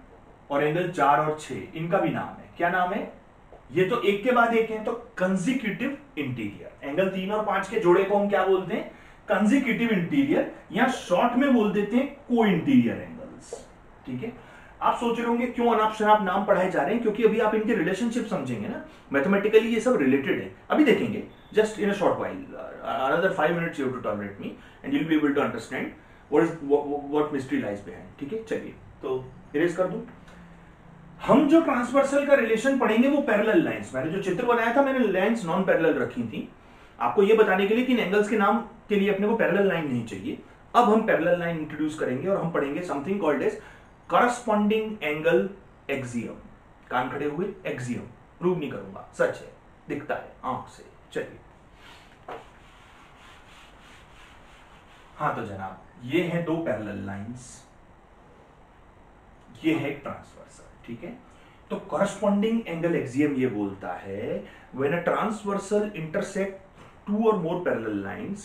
और एंगल 4 और 6, इनका भी नाम है। क्या नाम है? ये तो एक के बाद एक है, तो कंसेक्यूटिव इंटीरियर। एंगल 3 और 5 के जोड़े को हम क्या बोलते हैं? कंसेक्यूटिव इंटीरियर, या शॉर्ट में बोल देते हैं को इंटीरियर एंगल्स। ठीक है, आप सोच रहे होंगे क्यों अनाप शनाप नाम पढ़ाए जा रहे हैं, क्योंकि अभी आप इनके रिलेशनशिप समझेंगे ना, मैथमेटिकली ये सब रिलेटेड है। अभी देखेंगे, just in a short while, another 5 minutes you have to tolerate me and you will be able to understand what mystery lies behind. ठीक है, चलिए तो इरेज कर दूं। हम जो ट्रांसवर्सल का रिलेशन पढ़ेंगे वो पैरेलल लाइंस। मैंने जो चित्र बनाया था, मैंने लाइंस नॉन पैरेलल रखी थी आपको ये बताने के लिए कि एंगल्स के नाम के लिए अपने को पैरेलल लाइन नहीं चाहिए। अब हम पैरेलल लाइन इंट्रोड्यूस करेंगे और हम पढ़ेंगे something called as corresponding angle axiom. कान खड़े हुए, एक्सियम प्रूव नहीं करूंगा, सच है, दिखता है आंख से। चलिए, हाँ तो जनाब, ये है 2 पैरेलल लाइंस, ये है ट्रांसवर्सल। ठीक है, तो करस्पॉन्डिंग एंगल एक्सियम ये बोलता है when a transversal intersect 2 or more parallel lines,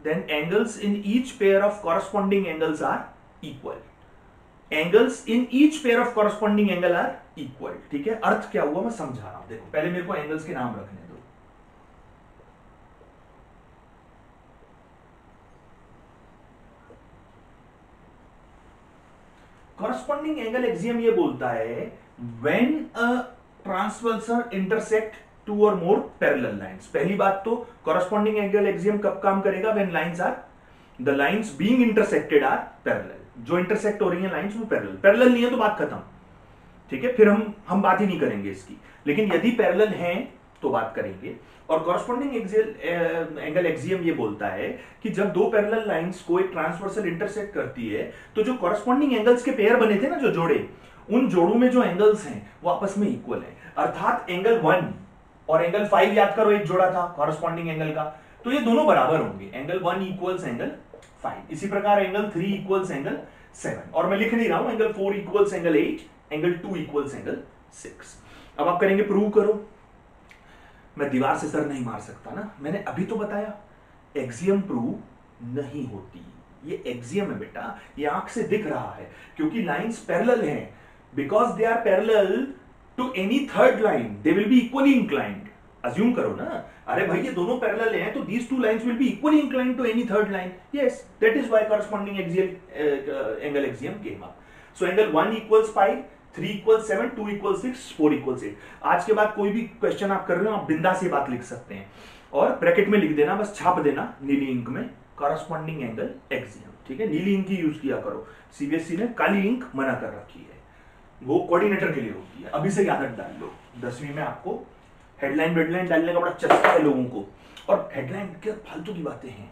then angles in each pair of corresponding angles are equal. Angles in each pair of corresponding angle are equal. ठीक है, अर्थ क्या हुआ मैं समझा रहा हूं। देखो, पहले मेरे को एंगल्स के नाम रखने दो। करस्पॉन्डिंग एंगल एक्सियम ये बोलता है when a transversal intersect 2 or more parallel lines। पहली बात तो करस्पॉन्डिंग एंगल एक्सियम कब काम करेगा? When lines are, the lines being intersected are parallel. जो इंटरसेक्ट हो रही है लाइंस वो पैरेलल, पैरेलल नहीं है तो बात खत्म। ठीक है, फिर हम बात ही नहीं करेंगे इसकी, लेकिन यदि पैरेलल हैं तो बात करेंगे। और करस्पॉन्डिंग एंगल एक्सियम ये बोलता है कि जब 2 पैरेलल लाइंस को एक ट्रांसवर्सल इंटरसेक्ट करती है, तो जो करस्पॉन्डिंग एंगल्स के पेयर बने थे ना, जो जोड़े, उन जोड़ों में जो एंगल्स हैं वो आपस में इक्वल है। अर्थात एंगल 1 और एंगल 5 याद करो, एक जोड़ा था करस्पॉन्डिंग एंगल का, तो ये दोनों बराबर होंगे। Angle 1 equals angle 5। इसी प्रकार एंगल 3 इक्वल्स एंगल 7, और मैं लिख नहीं रहा हूं, angle 4 equals angle 8, angle 2 equals angle 6। अब आप करेंगे प्रूव करो। मैं दीवार से सर नहीं मार सकता ना, मैंने अभी तो बताया एक्सियम प्रूव नहीं होती। ये एक्सियम है बेटा, ये आंख से दिख रहा है, क्योंकि लाइंस पैरेलल हैं। Because they are parallel to any third line, they will be equally inclined. Assume करो ना, अरे भाई ये दोनों पैरेलल हैं, तो these 2 lines will be equally inclined to any third line. Yes, that is why corresponding angle axiom came up. So angle 1 equals 5, 3 equals 7, 2 equals 6, 4 equals 8। आज के बाद कोई भी क्वेश्चन आप कर रहे हो, आप बिंदास ये बात लिख सकते हैं, और ब्रैकेट में लिख देना, बस छाप देना नीली इंक में, करस्पॉन्डिंग एंगल एक्सियम। ठीक है, नीली इंक ही यूज किया करो, सीबीएसई ने काली इंक मना कर रखी है, वो कोऑर्डिनेटर के लिए होती है। अभी से आदत डाल लो, 10वीं में आपको हेडलाइन वेडलाइन डालने का बड़ा चस्का है लोगों को, और हेडलाइन क्या फालतू की बातें हैं,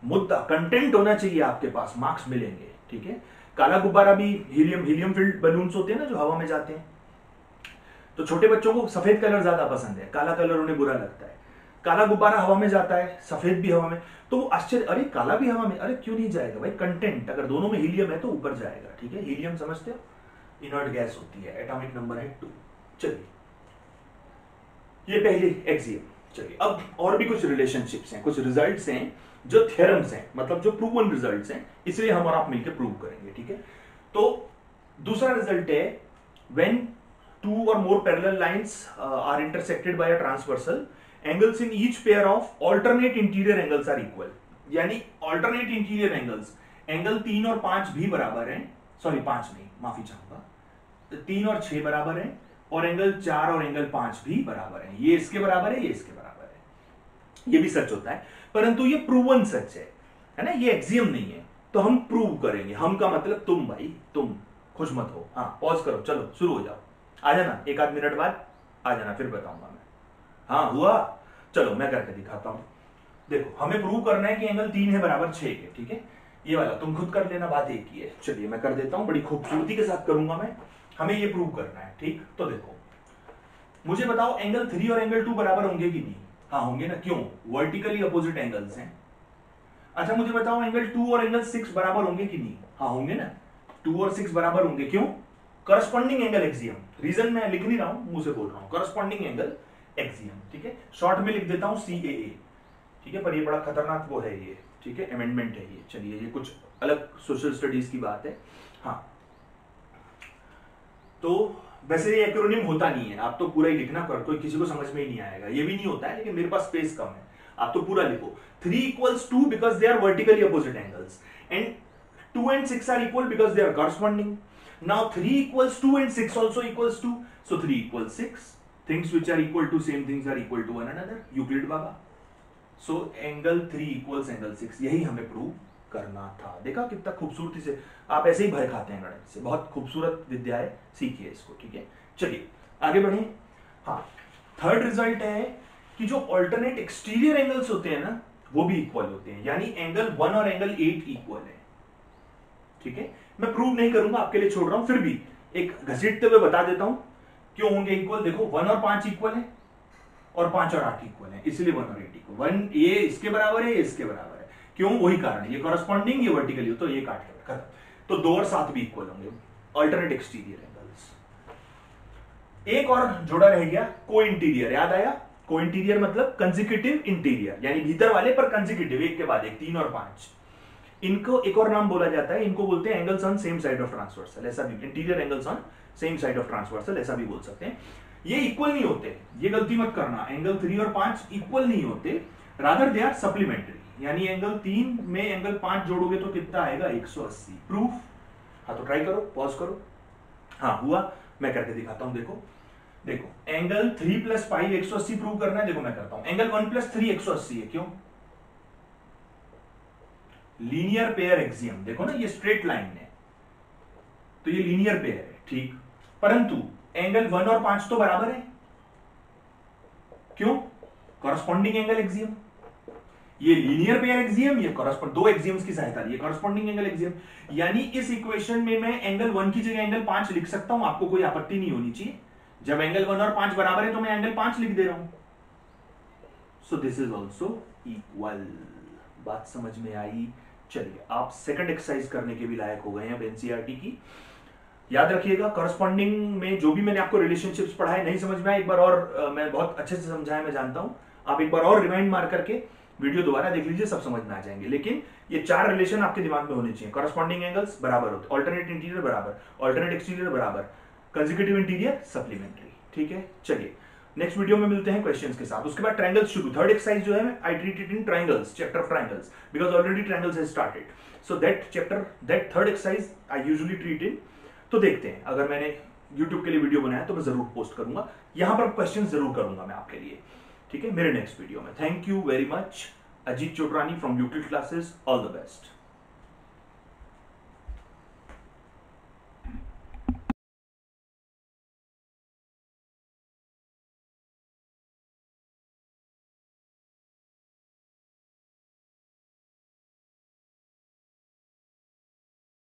मुद्दा कंटेंट होना चाहिए आपके पास, मार्क्स मिलेंगे। ठीक है, काला गुब्बारा भी हीलियम फिल्ड बलून्स होते हैं ना, जो हवा में जाते हैं, तो छोटे बच्चों को सफेद कलर ज्यादा पसंद है, काला कलर उन्हें बुरा लगता है। काला गुब्बारा हवा में जाता है, सफेद भी हवा में, तो वो आश्चर्य, अरे काला भी हवा में, अरे क्यों नहीं जाएगा भाई? कंटेंट, अगर दोनों में हीलियम है तो ऊपर जाएगा। ठीक है, हीलियम समझते हो, इनर्ट गैस होती है, एटॉमिक नंबर है 2। चलिए, ये पहली एक्सियम। चलिए, अब और भी कुछ रिलेशनशिप्स हैं, कुछ रिजल्ट्स हैं जो थ्योरम्स हैं, मतलब जो प्रूवन रिजल्ट्स हैं, इसलिए हम और आप मिलकर प्रूव करेंगे। ठीक है, तो दूसरा रिजल्ट है when two or more parallel lines are intersected by a transversal, angles in each pair of alternate interior angles are equal. यानी alternate interior angles, एंगल 3 और 5 भी बराबर हैं, सॉरी 5 नहीं, माफी चाहूंगा, 3 और 6 बराबर हैं, और एंगल 4 और एंगल 5 भी बराबर हैं. ये इसके बराबर है, ये इसके बराबर है. ये भी सच होता है, परंतु ये प्रूवन सच है ना, ये एक्सियम नहीं है. तो हम प्रूव करेंगे. हम का मतलब तुम भाई, तुम खुश मत हो. हाँ, पॉज करो, चलो शुरू हो जाओ. आ जाना, एक आध मिनट बाद आ जाना, फिर बताऊंगा मैं. हाँ हुआ, चलो मैं करके दिखाता हूं. देखो, हमें प्रूव करना है कि एंगल 3 है बराबर 6 के. ठीक है, ये वाला तुम खुद कर लेना, बात एक ही है. चलिए मैं कर देता हूं, बड़ी खूबसूरती के साथ करूंगा मैं. हमें ये प्रूव करना है. ठीक, तो देखो, मुझे बताओ एंगल 3 और एंगल 2 बराबर होंगे कि नहीं? हाँ होंगे ना. क्यों? वर्टिकली अपोजिट एंगल्स हैं. अच्छा, मुझे बताओ एंगल 2 और एंगल 6 बराबर होंगे कि नहीं? हाँ होंगे ना. 2 और 6 बराबर होंगे. क्यों? Corresponding angle axiom. रीजन मैं लिख नहीं रहा हूं, मुंह से बोल रहा हूं. Corresponding angle axiom. ठीक है, शॉर्ट में लिख देता हूं CAA. ठीक है, पर ये बड़ा खतरनाक वो है ये. ठीक है, अमेंडमेंट है ये. चलिए, ये कुछ अलग सोशल स्टडीज की बात है. हाँ, तो वैसे ये एक्रोनिम होता नहीं है, आप तो पूरा ही लिखना, पर कोई किसी को समझ में ही नहीं आएगा. ये भी नहीं होता है, लेकिन मेरे पास स्पेस कम है, आप तो पूरा लिखो. 3 equals 2 because they are vertically opposite angles, and 2 and 6 are equal because they are corresponding. Now 3 equals 2 and 6 also equals 2, so 3 equals 6. Things which are equal to same things are equal to one another. Euclid Baba. So angle 3 equals angle 6. यही हमें प्रूव करना था. देखा कितना खूबसूरती से, आप ऐसे ही भय खाते हैं गणित से. बहुत खूबसूरत विद्या है, सीखिए इसको. ठीक है, चलिए आगे बढ़े. हाँ, थर्ड रिजल्ट है कि जो ऑल्टरनेट एक्सटीरियर एंगल्स होते हैं ना, वो भी इक्वल होते हैं. यानी एंगल 1 और एंगल 8 इक्वल है. ठीक है, मैं प्रूव नहीं करूंगा, आपके लिए छोड़ रहा हूं, फिर भी एक घसीटते हुए बता देता हूं क्यों होंगे इक्वल. देखो, 1 और 5 इक्वल है, और 5 और 8 इक्वल है, इसलिए 1 और 8 इक्वल. 1 ये इसके बराबर है, ये इसके बराबर है. क्यों? वही कारण है, ये कॉरस्पॉन्डिंग, ये वर्टिकली हो, तो ये काट के खत्म. तो 2 और 7 भी इक्वल होंगे, ऑल्टरनेट एक्सटीरियर एंगल्स. एक और जोड़ा रह गया, को इंटीरियर. याद आया? को इंटीरियर मतलब कंसेक्यूटिव इंटीरियर, यानी भीतर वाले पर कंसेक्यूटिव, एक के बाद एक, 3 और 5. इनको एक और नाम बोला जाता है, इनको बोलते हैं angles on same side of transversal. ऐसा भी, interior angles on same side of transversal, ऐसा भी बोल सकते हैं. ये इक्वल नहीं होते, ये गलती मत करना. एंगल 3 और 5 इक्वल नहीं होते, रादर दे आर सप्लीमेंट्री. यानी एंगल 3 में एंगल 5 जोड़ोगे तो कितना आएगा? 180. प्रूफ? हाँ, तो ट्राई करो, पॉज करो. हाँ हुआ, मैं करके दिखाता हूं. देखो देखो, एंगल 3 + 5 180 प्रूव करना है. देखो मैं करता हूं. एंगल 1 + 3 180 है. क्यों? Linear pair axiom. देखो ना, ये स्ट्रेट लाइन है, तो ये लीनियर पेयर है. ठीक, परंतु एंगल 1 और 5 तो बराबर है. क्यों? Corresponding angle axiom. ये लीनियर पेयर एक्सियम, ये कॉरस्पॉन्ड, दो एक्सियम्स की सहायता ली, कॉरस्पॉन्डिंग एंगल एक्सियम. यानी इस इक्वेशन में मैं एंगल 1 की जगह एंगल 5 लिख सकता हूं, आपको कोई आपत्ति नहीं होनी चाहिए. जब एंगल 1 और 5 बराबर है तो मैं एंगल 5 लिख दे रहा हूं. सो दिस इज ऑल्सो इक्वल. बात समझ में आई? चलिए, आप सेकंड एक्सरसाइज करने के भी लायक हो गए हैं अब एनसीईआरटी की. याद रखिएगा, करस्पॉन्डिंग में जो भी मैंने आपको रिलेशनशिप्स पढ़ाए, नहीं समझ में आए, एक बार और मैं बहुत अच्छे से समझाया, मैं जानता हूं. आप एक बार और रिमाइंड मार करके वीडियो दोबारा देख लीजिए, सब समझ में आ जाएंगे. लेकिन ये 4 रिलेशन आपके दिमाग में होने चाहिए. करस्पॉन्डिंग एंगल्स बराबर होते, ऑल्टरनेट इंटीरियर बराबर, ऑल्टरनेट एक्सटीरियर बराबर, कंसेक्यूटिव इंटीरियर सप्लीमेंट्री. ठीक है, चलिए नेक्स्ट वीडियो में मिलते हैं क्वेश्चंस के साथ. उसके बाद ट्रायंगल्स शुरू. थर्ड एक्सरसाइज जो है, I treat it in triangles, chapter of triangles, because already triangles has started. So that chapter, that third exercise I usually treat इन. तो देखते हैं, अगर मैंने YouTube के लिए वीडियो बनाया तो मैं जरूर पोस्ट करूंगा, यहां पर क्वेश्चन जरूर करूंगा मैं आपके लिए. ठीक है, मेरे नेक्स्ट वीडियो में. Thank you very much. Ajit Chotrani from Euclid classes. All the best.